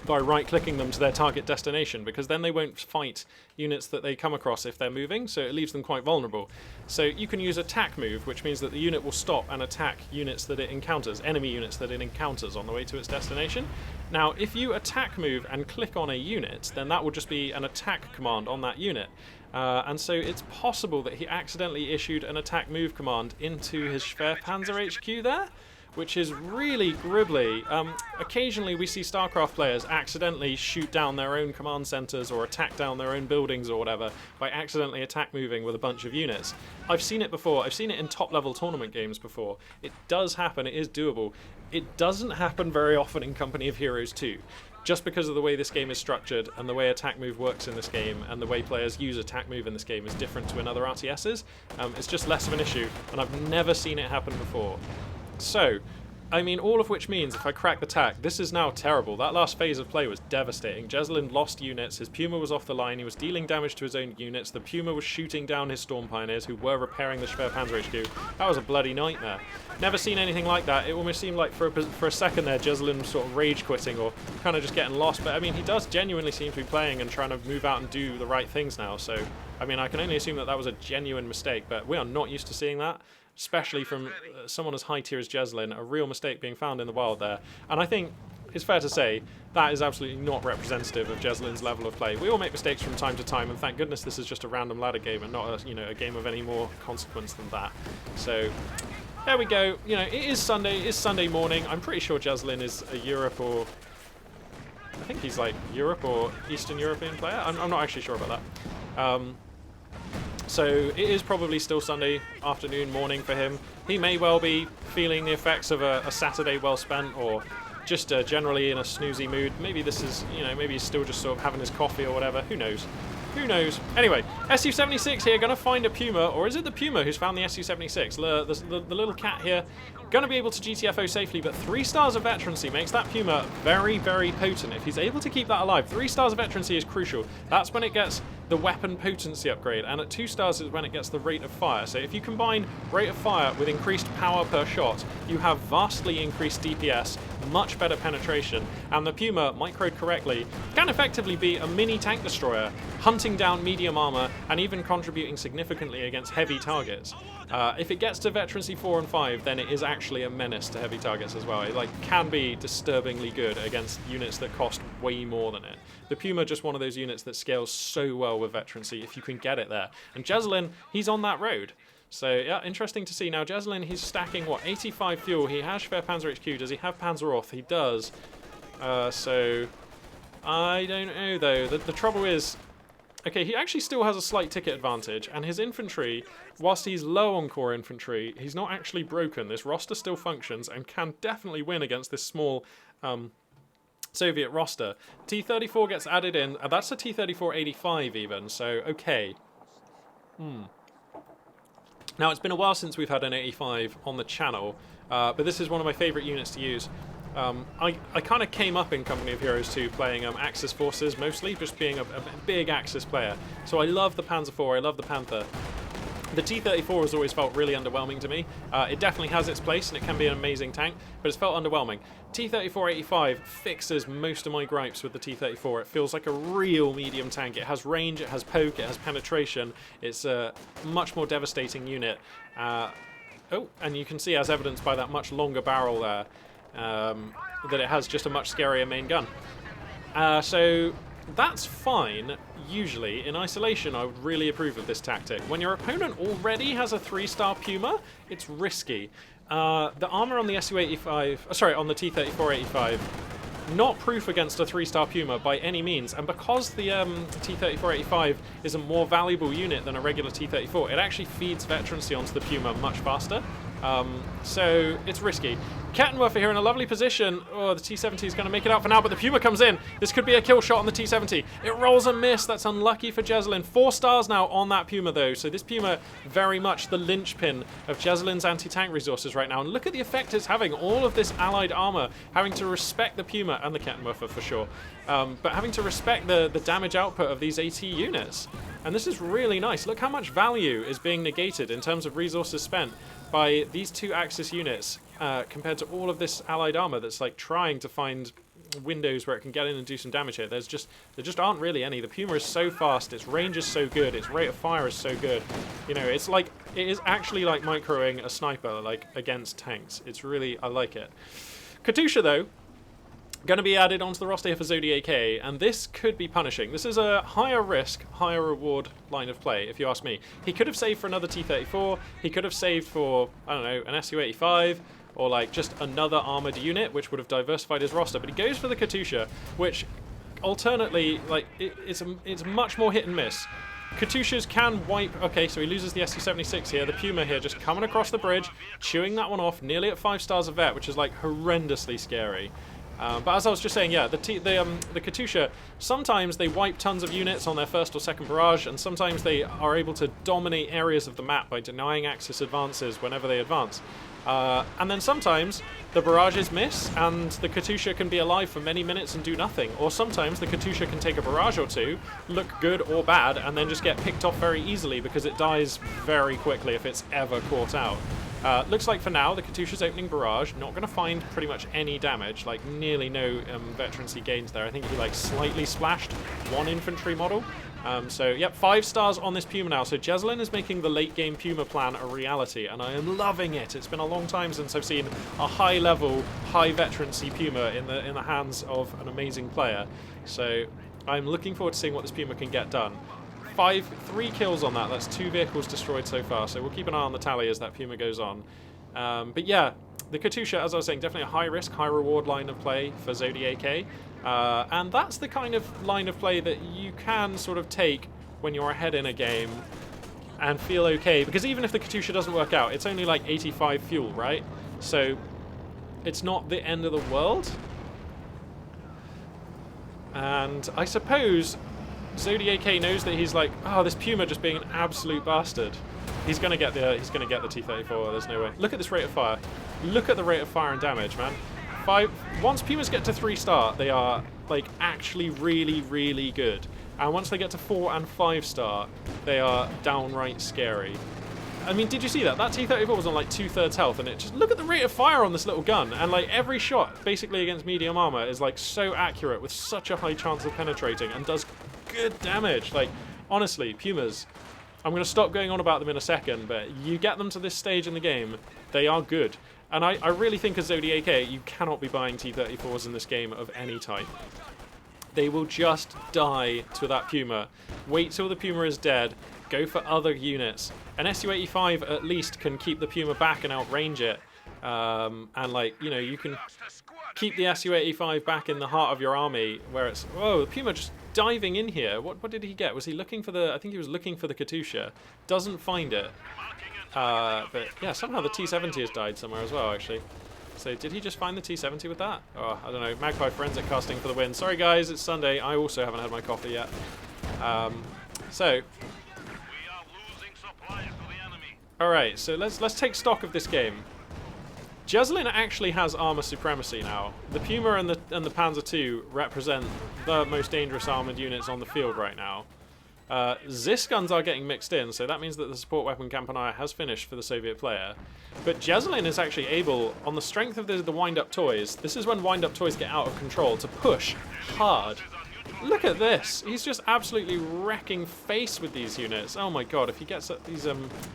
by right-clicking them to their target destination, because then they won't fight units that they come across if they're moving, so it leaves them quite vulnerable. So you can use attack move, which means that the unit will stop and attack units that it encounters, enemy units that it encounters on the way to its destination. Now, if you attack move and click on a unit, then that will just be an attack command on that unit. And so it's possible that he accidentally issued an attack move command into his Schwerpanzer HQ there, which is really gribbly. Occasionally we see StarCraft players accidentally shoot down their own command centers or attack down their own buildings or whatever by accidentally attack moving with a bunch of units. I've seen it before. I've seen it in top-level tournament games before. It does happen. It is doable. It doesn't happen very often in Company of Heroes 2. Just because of the way this game is structured and the way attack move works in this game and the way players use attack move in this game is different to in other RTSs. It's just less of an issue, and I've never seen it happen before. So, I mean, all of which means if I crack the tack, this is now terrible. That last phase of play was devastating. Jesulin lost units, his Puma was off the line, he was dealing damage to his own units, the Puma was shooting down his Storm Pioneers who were repairing the Schwerpanzer HQ. That was a bloody nightmare. Never seen anything like that. It almost seemed like for a second there Jesulin was sort of rage quitting or kind of just getting lost, but I mean, he does genuinely seem to be playing and trying to move out and do the right things now, so I mean, I can only assume that that was a genuine mistake, but we are not used to seeing that. Especially from someone as high tier as Jesulin, a real mistake being found in the wild there. And I think it's fair to say that is absolutely not representative of Jesulin's level of play. We all make mistakes from time to time, and thank goodness this is just a random ladder game and not a game of any more consequence than that. So there we go. You know, it is Sunday. It is Sunday morning. I'm pretty sure Jesulin is a Europe or I think he's like Europe or Eastern European player. I'm not actually sure about that. So it is probably still Sunday afternoon, morning for him. He may well be feeling the effects of a Saturday well spent, or just generally in a snoozy mood. Maybe this is, maybe he's still just sort of having his coffee or whatever. Who knows? Who knows? Anyway, Su-76 here, going to find a Puma, or is it the Puma who's found the Su-76? The little cat here, going to be able to GTFO safely, but 3 stars of veterancy makes that Puma very, very potent. If he's able to keep that alive, 3 stars of veterancy is crucial. That's when it gets the weapon potency upgrade, and at 2 stars is when it gets the rate of fire. So if you combine rate of fire with increased power per shot, you have vastly increased DPS, much better penetration, and the Puma, microed correctly, can effectively be a mini tank destroyer, hunting down medium armor and even contributing significantly against heavy targets. If it gets to veterancy 4 and 5, then it is actually a menace to heavy targets as well. It can be disturbingly good against units that cost way more than it. The Puma just one of those units that scales so well with veterancy if you can get it there. And Jesulin, he's on that road. So yeah, interesting to see. Now Jesulin, he's stacking what, 85 fuel. He has Schwerpanzer HQ. Does he have Panzer Off? He does. So I don't know, though. The trouble is, okay, he actually still has a slight ticket advantage, and his infantry, whilst he's low on core infantry, he's not actually broken. This roster still functions and can definitely win against this small Soviet roster. T-34 gets added in. That's a T-34-85 even, so okay. Now, it's been a while since we've had an 85 on the channel, but this is one of my favourite units to use. I kind of came up in Company of Heroes 2 playing Axis forces mostly, just being a big Axis player. So I love the Panzer IV, I love the Panther. The T-34 has always felt really underwhelming to me. It definitely has its place and it can be an amazing tank, but it's felt underwhelming. T-34-85 fixes most of my gripes with the T-34. It feels like a real medium tank. It has range, it has poke, it has penetration. It's a much more devastating unit. Oh, and you can see, as evidenced by that much longer barrel there, that it has just a much scarier main gun. So that's fine, usually. In isolation, I would really approve of this tactic. When your opponent already has a 3-star Puma, it's risky. The armor on the Su-85, sorry, on the T-34-85, not proof against a 3-star Puma by any means, and because the T-34-85 is a more valuable unit than a regular T-34, it actually feeds veterancy onto the Puma much faster. So it's risky. Kettenwerfer here in a lovely position. Oh, the T-70 is going to make it out for now, but the Puma comes in. This could be a kill shot on the T-70. It rolls a miss. That's unlucky for Jesulin. 4 stars now on that Puma, though. So this Puma, very much the linchpin of Jesulin's anti-tank resources right now. And look at the effect it's having. All of this allied armor having to respect the Puma and the Kettenwerfer for sure. But having to respect the damage output of these AT units. And this is really nice. Look how much value is being negated in terms of resources spent by these 2 Axis units compared to all of this allied armor that's like trying to find windows where it can get in and do some damage here. There just aren't really any. The Puma is so fast, its range is so good, its rate of fire is so good. You know, it's like, it is actually like microing a sniper, like, against tanks. It's really, I like it. Katusha, though, going to be added onto the roster here for Zodiac, and this could be punishing. This is a higher risk, higher reward line of play, if you ask me. He could have saved for another T-34, he could have saved for, I don't know, an Su-85, or like just another armored unit, which would have diversified his roster, but he goes for the Katusha, which alternately, like, it's much more hit and miss. Katyushas can wipe... Okay, so he loses the Su-76 here. The Puma here just coming across the bridge, chewing that one off, nearly at 5 stars of vet, which is like horrendously scary. But as I was just saying, yeah, the Katusha, sometimes they wipe tons of units on their first or second barrage, and sometimes they are able to dominate areas of the map by denying Axis advances whenever they advance. And then sometimes the barrages miss, and the Katusha can be alive for many minutes and do nothing. Or sometimes the Katusha can take a barrage or two, look good or bad, and then just get picked off very easily because it dies very quickly if it's ever caught out. Looks like for now, the Katusha's opening barrage, not going to find pretty much any damage, like nearly no veterancy gains there. I think he like slightly splashed 1 infantry model. So, yep, 5 stars on this Puma now. So Jesulin is making the late game Puma plan a reality, and I am loving it. It's been a long time since I've seen a high level, high veterancy Puma in the hands of an amazing player. So I'm looking forward to seeing what this Puma can get done. 3 kills on that. That's 2 vehicles destroyed so far, so we'll keep an eye on the tally as that Puma goes on. But yeah, the Katusha, as I was saying, definitely a high risk, high reward line of play for Zodiac. And that's the kind of line of play that you can sort of take when you're ahead in a game and feel okay, because even if the Katusha doesn't work out, it's only like 85 fuel, right? So it's not the end of the world. And I suppose Zodiac knows that he's like, oh, this Puma just being an absolute bastard. He's gonna get the T-34. There's no way. Look at this rate of fire. Look at the rate of fire and damage, man. Once Pumas get to 3-star, they are like actually really, really good. And once they get to 4 and 5-star, they are downright scary. I mean, did you see that? That T-34 was on like 2/3 health, and it just, look at the rate of fire on this little gun. And like every shot, basically against medium armor, is like so accurate with such a high chance of penetrating and does good damage. Like, honestly, Pumas, I'm going to stop going on about them in a second, but you get them to this stage in the game, they are good. And I really think as Zodiac, you cannot be buying T-34s in this game of any type. They will just die to that Puma. Wait till the Puma is dead. Go for other units. An Su-85 at least can keep the Puma back and outrange it. And like, you know, you can... keep the Su-85 back in the heart of your army, where it's... Whoa, the Puma just diving in here. What did he get? Was he looking for the... I think he was looking for the Katusha. Doesn't find it. But yeah, somehow the T-70 has died somewhere as well, actually. So did he just find the T-70 with that? Oh, I don't know. Magpie Forensic Casting for the win. Sorry guys, it's Sunday. I also haven't had my coffee yet. So... Alright, so let's take stock of this game. Jesulin actually has armor supremacy now. The Puma and the Panzer II represent the most dangerous armored units on the field right now. Zis guns are getting mixed in, so that means that the support weapon Campanile has finished for the Soviet player. But Jesulin is actually able, on the strength of the wind-up toys, this is when wind-up toys get out of control, to push hard. Look at this! He's just absolutely wrecking face with these units. Oh my god, if he gets these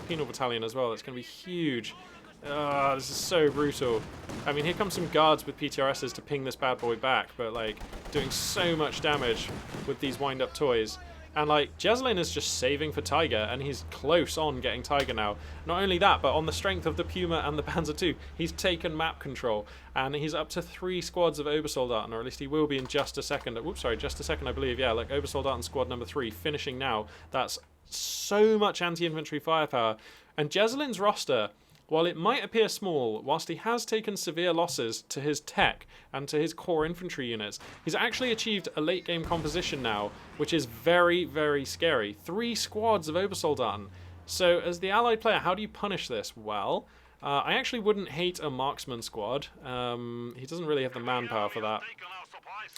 penal battalion as well, that's going to be huge. This is so brutal. I mean, here comes some guards with PTRSs to ping this bad boy back, but like, doing so much damage with these wind-up toys. And like, Jesulin is just saving for Tiger, and he's close on getting Tiger now. Not only that, but on the strength of the Puma and the Panzer II, he's taken map control, and he's up to 3 squads of Obersoldaten, or at least he will be in just a second. Whoops, sorry, just a second, I believe. Yeah, like Obersoldaten squad number 3 finishing now. That's so much anti-infantry firepower. And Jesulin's roster, while it might appear small, whilst he has taken severe losses to his tech and to his core infantry units, he's actually achieved a late game composition now, which is very, very scary. 3 squads of Obersoldaten. So as the allied player, how do you punish this? Well, I actually wouldn't hate a marksman squad. He doesn't really have the manpower for that.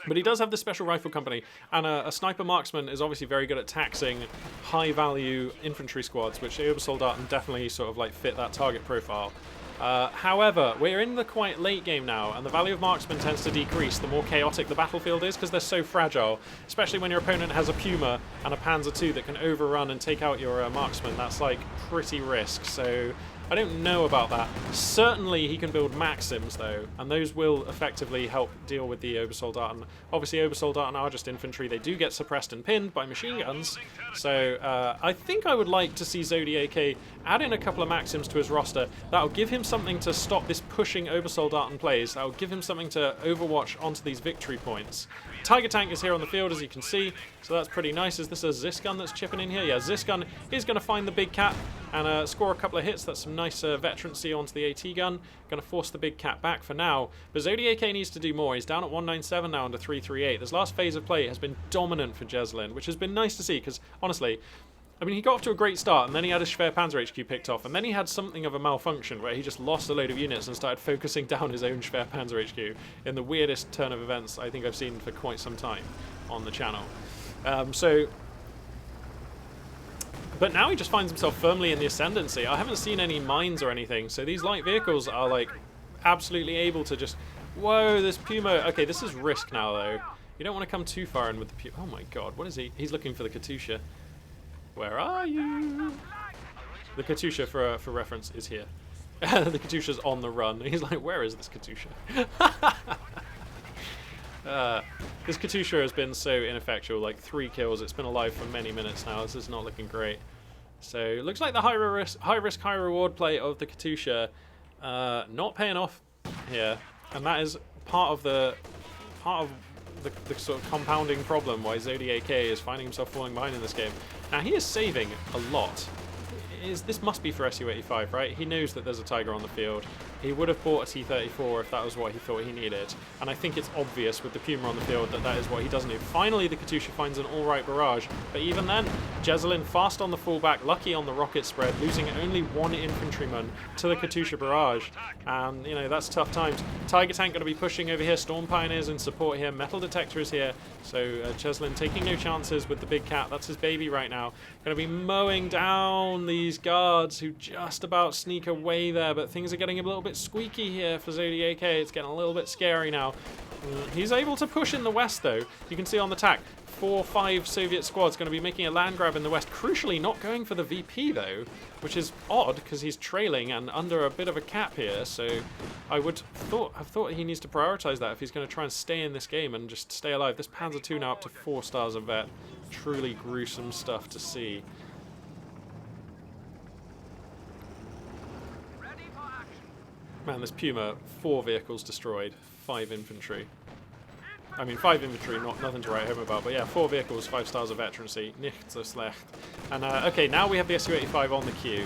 But he does have the special rifle company, and a sniper marksman is obviously very good at taxing high-value infantry squads, which the Obersoldaten definitely sort of like fit that target profile. However, we're in the quite late game now, and the value of marksman tends to decrease the more chaotic the battlefield is, because they're so fragile, especially when your opponent has a Puma and a Panzer II that can overrun and take out your marksman. That's like pretty risk, so I don't know about that. Certainly he can build Maxims though, and those will effectively help deal with the Obersoldaten. Obviously Obersoldaten are just infantry, they do get suppressed and pinned by machine guns, so I think I would like to see Zodiak add in a couple of Maxims to his roster. That'll give him something to stop this pushing Obersoldaten plays, that'll give him something to overwatch onto these victory points. Tiger Tank is here on the field, as you can see, so that's pretty nice. Is this a Zis gun that's chipping in here? Yeah, Zis gun is going to find the big cat and score a couple of hits. That's some nice veterancy onto the AT gun. Going to force the big cat back for now. But Zodiak needs to do more. He's down at 197 now under 338. This last phase of play has been dominant for Jesulin, which has been nice to see, because honestly, I mean, he got off to a great start, and then he had his Schwer Panzer HQ picked off, and then he had something of a malfunction where he just lost a load of units and started focusing down his own Schwer Panzer HQ in the weirdest turn of events I think I've seen for quite some time on the channel. But now he just finds himself firmly in the ascendancy. I haven't seen any mines or anything, so these light vehicles are like absolutely able to just... Whoa, this Puma... Okay, this is risk now, though. You don't want to come too far in with the Puma. Oh my god, what is he? He's looking for the Katusha. Where are you? The Katusha, for reference, is here. The Katusha's on the run. He's like, where is this Katusha? This Katusha has been so ineffectual, like 3 kills. It's been alive for many minutes now. This is not looking great. So it looks like the high risk, high reward play of the Katusha not paying off here, and that is part of the sort of compounding problem why Zodiak is finding himself falling behind in this game. Now he is saving a lot. This must be for Su-85, right? He knows that there's a Tiger on the field. He would have bought a T-34 if that was what he thought he needed. And I think it's obvious with the Puma on the field that that is what he doesn't need. Finally, the Katusha finds an alright barrage. But even then, Jesulin fast on the fallback, lucky on the rocket spread, losing only 1 infantryman to the Katusha barrage. And, you know, that's tough times. Tiger Tank going to be pushing over here. Storm Pioneers in support here. Metal Detector is here. So Jesulin taking no chances with the big cat. That's his baby right now. Going to be mowing down these guards who just about sneak away there. But things are getting a little bit squeaky here for Zodiak. It's getting a little bit scary now. He's able to push in the west, though. You can see on the tack, 4 or 5 Soviet squads going to be making a land grab in the west. Crucially, not going for the VP, though, which is odd because he's trailing and under a bit of a cap here. So I would have thought he needs to prioritize that if he's going to try and stay in this game and just stay alive. This Panzer II now up to 4 stars of vet. Truly gruesome stuff to see. Man, this Puma, 4 vehicles destroyed. 5 infantry. I mean, 5 infantry, nothing to write home about, but yeah, 4 vehicles, 5 stars of veterancy, nicht so schlecht. And okay, now we have the Su-85 on the queue.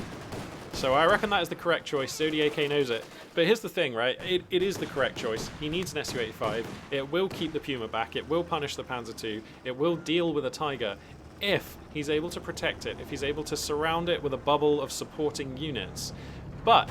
So I reckon that is the correct choice. Zodiac knows it. But here's the thing, right? It is the correct choice. He needs an Su-85. It will keep the Puma back. It will punish the Panzer II. It will deal with a Tiger if he's able to protect it, if he's able to surround it with a bubble of supporting units. But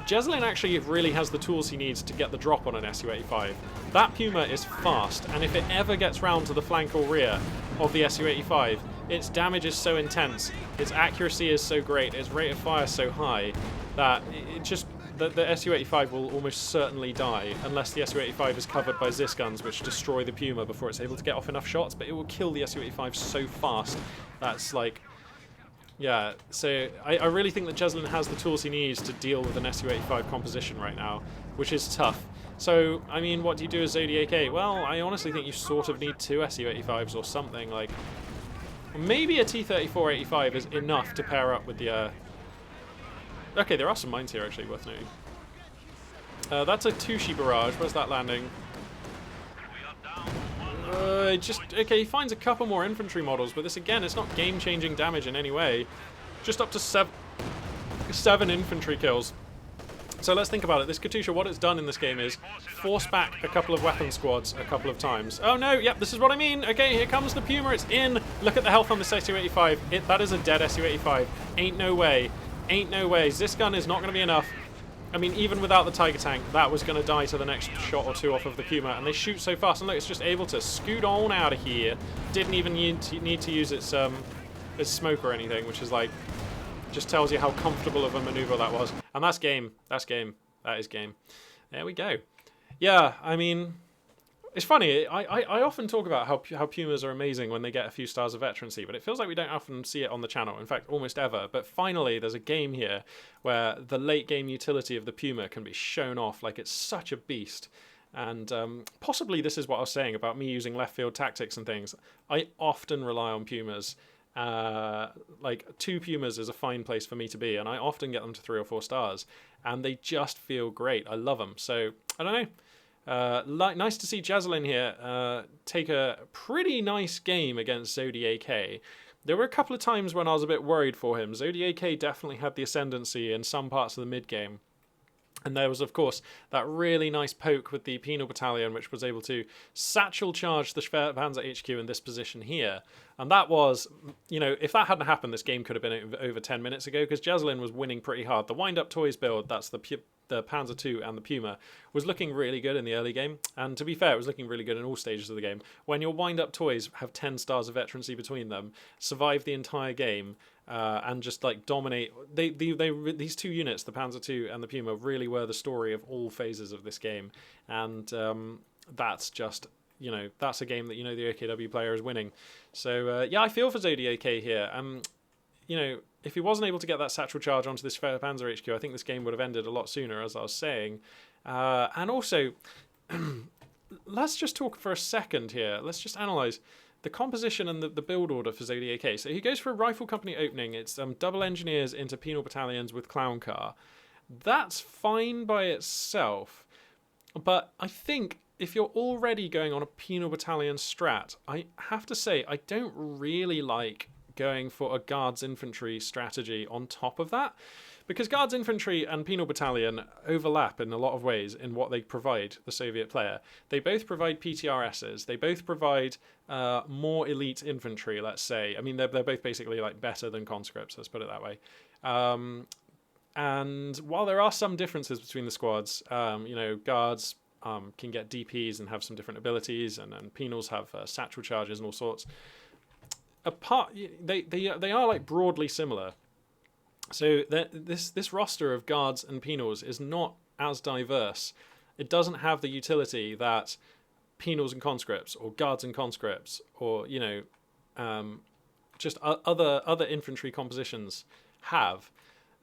Jesulin actually really has the tools he needs to get the drop on an Su-85. That Puma is fast, and if it ever gets round to the flank or rear of the Su-85, its damage is so intense, its accuracy is so great, its rate of fire so high, that it just the Su-85 will almost certainly die, unless the Su-85 is covered by Zis guns, which destroy the Puma before it's able to get off enough shots, but it will kill the Su-85 so fast, that's like... Yeah, so I really think that Jesulin has the tools he needs to deal with an Su-85 composition right now, which is tough. So, I mean, what do you do as Zodiac? Well, I honestly think you sort of need 2 Su-85s or something, like... Maybe a T-34-85 is enough to pair up with the... Okay, there are some mines here, actually, worth noting. That's a Tushi barrage. Where's that landing? Okay, he finds a couple more infantry models, but this, again, it's not game-changing damage in any way. Just up to 7 infantry kills. So let's think about it. This Katusha, what it's done in this game is force back a couple of weapon squads a couple of times. Oh no, yep, this is what I mean. Okay, here comes the Puma, it's in. Look at the health on this Su-85. That is a dead Su-85. Ain't no way. Ain't no way. This gun is not going to be enough. I mean, even without the Tiger tank, that was going to die to the next shot or two off of the Puma, and they shoot so fast, and look, it's just able to scoot on out of here. Didn't even need to use its smoke or anything, which is like, just tells you how comfortable of a maneuver that was. And that's game. That's game. That is game. There we go. Yeah, I mean, it's funny. I often talk about how Pumas are amazing when they get a few stars of veterancy, but it feels like we don't often see it on the channel. In fact, almost ever. But finally, there's a game here where the late game utility of the Puma can be shown off like it's such a beast. And possibly this is what I was saying about me using left field tactics and things. I often rely on Pumas. Like 2 Pumas is a fine place for me to be, and I often get them to 3 or 4 stars, and they just feel great. I love them. So I don't know. Nice to see Jesulin here take a pretty nice game against Zodiac. There were a couple of times when I was a bit worried for him. Zodiac definitely had the ascendancy in some parts of the mid game. And there was, of course, that really nice poke with the Penal Battalion, which was able to satchel charge the Panzer HQ in this position here. And that was, you know, if that hadn't happened, this game could have been over 10 minutes ago, because Jesulin was winning pretty hard. The wind-up toys build, that's the Panzer II and the Puma, was looking really good in the early game. And to be fair, it was looking really good in all stages of the game. When your wind-up toys have 10 stars of veterancy between them, survive the entire game, and just like dominate. These 2 units, the Panzer II and the Puma, really were the story of all phases of this game, and that's just, you know, that's a game that, you know, the OKW player is winning. So yeah, I feel for Zodiac here. You know, if he wasn't able to get that satchel charge onto this Panzer HQ, I think this game would have ended a lot sooner, as I was saying. And also, let's just talk for a second here. Let's just analyse the composition and the build order for Zodiac. So he goes for a rifle company opening. It's double engineers into penal battalions with clown car. That's fine by itself, but I think if you're already going on a penal battalion strat, I have to say I don't really like going for a guards infantry strategy on top of that, because guards infantry and penal battalion overlap in a lot of ways in what they provide the Soviet player. They both provide PTRSs. They both provide more elite infantry, let's say. I mean, they're both basically like better than conscripts, let's put it that way. And while there are some differences between the squads, you know, guards can get DPs and have some different abilities, and penals have satchel charges and all sorts. They are like broadly similar. So this roster of guards and penals is not as diverse. It doesn't have the utility that penals and conscripts, or guards and conscripts, or, you know, just other infantry compositions have.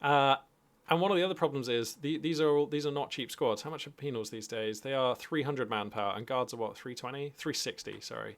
And one of the other problems is these are not cheap squads. How much are penals these days? They are 300 manpower, and guards are what, 320? 360, sorry.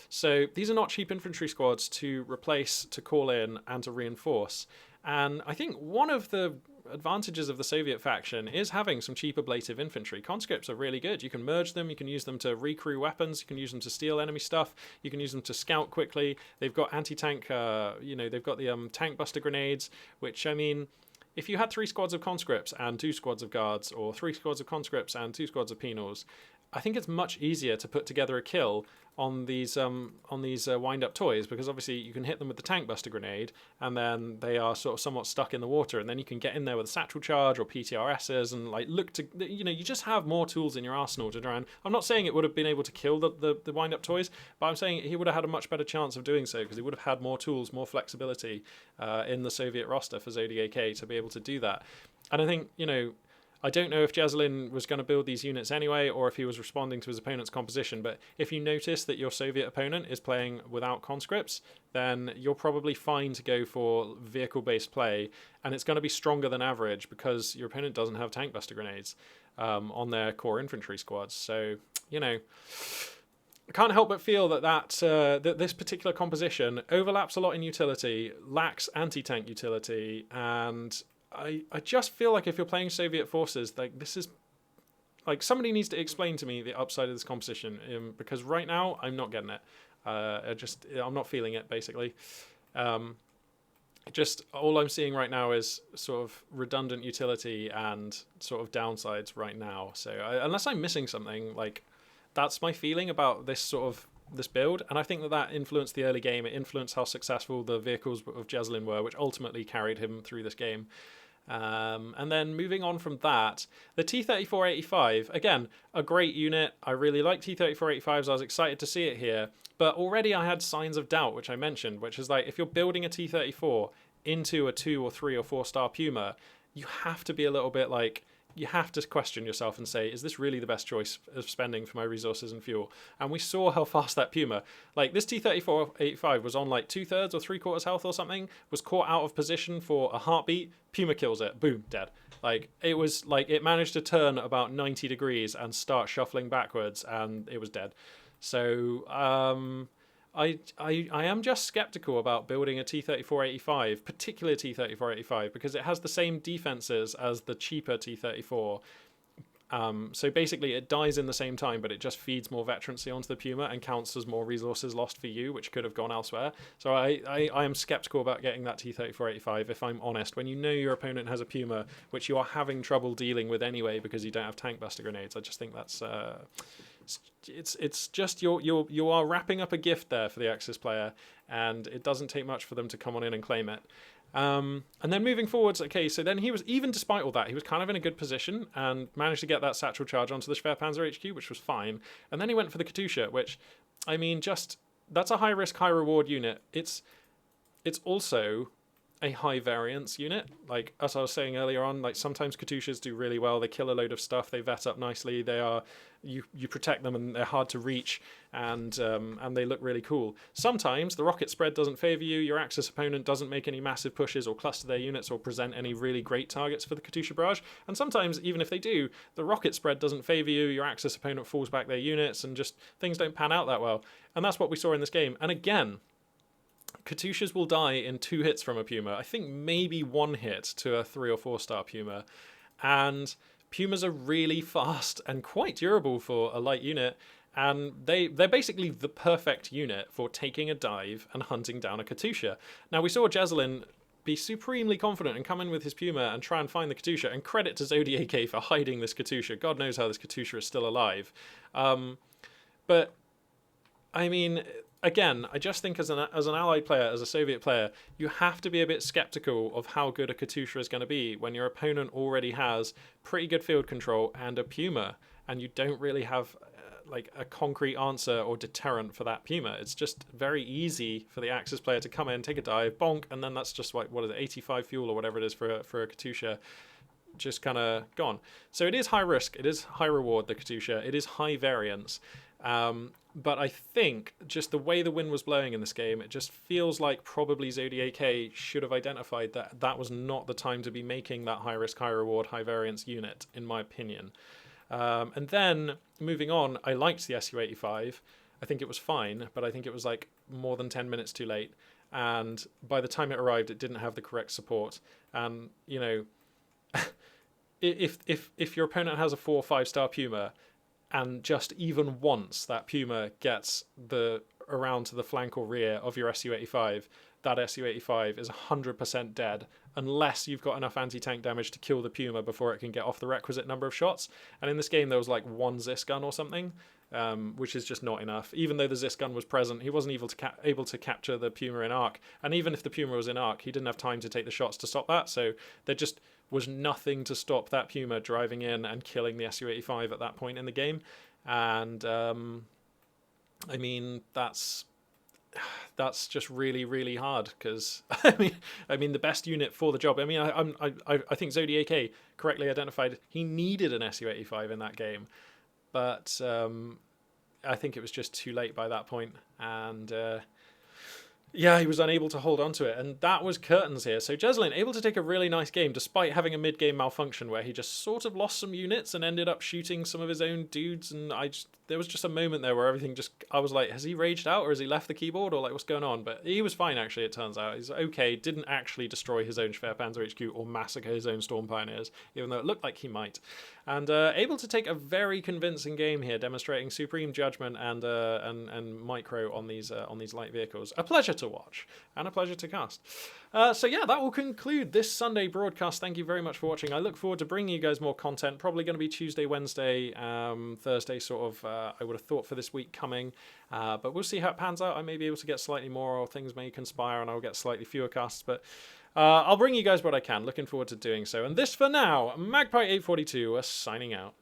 So these are not cheap infantry squads to replace, to call in, and to reinforce. And I think one of the advantages of the Soviet faction is having some cheap ablative infantry. Conscripts are really good. You can merge them, you can use them to recrew weapons, you can use them to steal enemy stuff, you can use them to scout quickly. They've got anti-tank, they've got the tank buster grenades, which, I mean, if you had 3 squads of conscripts and 2 squads of guards, or 3 squads of conscripts and 2 squads of penals, I think it's much easier to put together a kill on these wind-up toys, because obviously you can hit them with the tank buster grenade, and then they are sort of somewhat stuck in the water, and then you can get in there with a satchel charge or PTRSs and like look to, you just have more tools in your arsenal to try and. I'm not saying it would have been able to kill the wind-up toys, but I'm saying he would have had a much better chance of doing so because he would have had more tools, more flexibility in the Soviet roster for Zodiac A to be able to do that. And I think, I don't know if Jesulin was going to build these units anyway, or if he was responding to his opponent's composition, but if you notice that your Soviet opponent is playing without conscripts, then you're probably fine to go for vehicle-based play, and it's going to be stronger than average because your opponent doesn't have tank buster grenades on their core infantry squads. So, I can't help but feel that this particular composition overlaps a lot in utility, lacks anti-tank utility, and I just feel like if you're playing Soviet forces, like this is, like somebody needs to explain to me the upside of this composition, because right now I'm not getting it. I'm not feeling it basically. Just all I'm seeing right now is sort of redundant utility and sort of downsides right now. So unless I'm missing something, like that's my feeling about this build, and I think that influenced the early game. It influenced how successful the vehicles of Jesulin were, which ultimately carried him through this game. And then moving on from that, the T-34-85, again, a great unit. I really like T-34-85s. I was excited to see it here, but already I had signs of doubt, which I mentioned, which is like if you're building a T-34 into a 2 or 3 or 4 star Puma, you have to be a little bit like, you have to question yourself and say, is this really the best choice of spending for my resources and fuel? And we saw how fast that Puma, like this T-34-85 was on like 2/3 or 3/4 health or something, was caught out of position for a heartbeat, Puma kills it, boom, dead. Like it was like, it managed to turn about 90 degrees and start shuffling backwards and it was dead. So, I am just skeptical about building a T-34-85, particularly T-34-85, because it has the same defenses as the cheaper T-34. So basically it dies in the same time, but it just feeds more veterancy onto the Puma and counts as more resources lost for you, which could have gone elsewhere. So I am skeptical about getting that T-34-85, if I'm honest. When you know your opponent has a Puma, which you are having trouble dealing with anyway because you don't have tank buster grenades, I just think that's... It's just you are wrapping up a gift there for the Axis player, and it doesn't take much for them to come on in and claim it. And then moving forwards, okay, so then he was, even despite all that, he was kind of in a good position and managed to get that satchel charge onto the Schwerpanzer HQ, which was fine. And then he went for the Katusha, which, I mean, just, that's a high risk, high reward unit. It's also a high variance unit. Like, as I was saying earlier on, like sometimes Katyushas do really well. They kill a load of stuff. They vet up nicely. They are, you protect them and they're hard to reach, and they look really cool. Sometimes the rocket spread doesn't favor you. Your Axis opponent doesn't make any massive pushes or cluster their units or present any really great targets for the Katusha barrage. And sometimes, even if they do, the rocket spread doesn't favor you. Your Axis opponent falls back their units and just things don't pan out that well. And that's what we saw in this game. And again, Katyushas will die in 2 hits from a Puma. I think maybe 1 hit to a 3 or 4 star Puma. And Pumas are really fast and quite durable for a light unit. And they're basically the perfect unit for taking a dive and hunting down a Katusha. Now, we saw Jesulin be supremely confident and come in with his Puma and try and find the Katusha. And credit to Zodiac for hiding this Katusha. God knows how this Katusha is still alive. But, I mean... Again, I just think as an Allied player, as a Soviet player, you have to be a bit skeptical of how good a Katusha is going to be when your opponent already has pretty good field control and a Puma, and you don't really have like a concrete answer or deterrent for that Puma. It's just very easy for the Axis player to come in, take a dive, bonk, and then that's just like, what is it, 85 fuel or whatever it is for a Katusha, just kind of gone. So it is high risk, it is high reward, the Katusha, it is high variance. But I think just the way the wind was blowing in this game, it just feels like probably Zodiac should have identified that that was not the time to be making that high risk, high reward, high variance unit, in my opinion. And then moving on, I liked the Su-85. I think it was fine, but I think it was like more than 10 minutes too late. And by the time it arrived, it didn't have the correct support. And, you know, if your opponent has a 4 or 5-star Puma, and just even once that Puma gets around to the flank or rear of your Su-85, that Su-85 is 100% dead unless you've got enough anti-tank damage to kill the Puma before it can get off the requisite number of shots. And in this game, there was like 1 Zis gun or something, which is just not enough. Even though the Zis gun was present, he wasn't able to capture the Puma in arc. And even if the Puma was in arc, he didn't have time to take the shots to stop that. So there just was nothing to stop that Puma driving in and killing the Su-85 at that point in the game. And I mean, that's just really, really hard, because I mean the best unit for the job. I mean, I think Zodiac A correctly identified he needed an Su-85 in that game, but I think it was just too late by that point, and yeah, he was unable to hold on to it, and that was curtains here. So Jesulin able to take a really nice game despite having a mid-game malfunction where he just sort of lost some units and ended up shooting some of his own dudes, and there was just a moment there where everything I was like, has he raged out or has he left the keyboard, or like what's going on? But he was fine, actually, it turns out. He's okay, didn't actually destroy his own Schwerpanzer HQ or massacre his own Storm Pioneers, even though it looked like he might. And able to take a very convincing game here, demonstrating supreme judgment and micro on these light vehicles. A pleasure to watch and a pleasure to cast. So yeah, that will conclude this Sunday broadcast. Thank you very much for watching. I look forward to bringing you guys more content. Probably going to be Tuesday, Wednesday, Thursday, sort of. I would have thought for this week coming, but we'll see how it pans out. I may be able to get slightly more, or things may conspire, and I'll get slightly fewer casts, but. I'll bring you guys what I can. Looking forward to doing so. And this for now, Magpie842 signing out.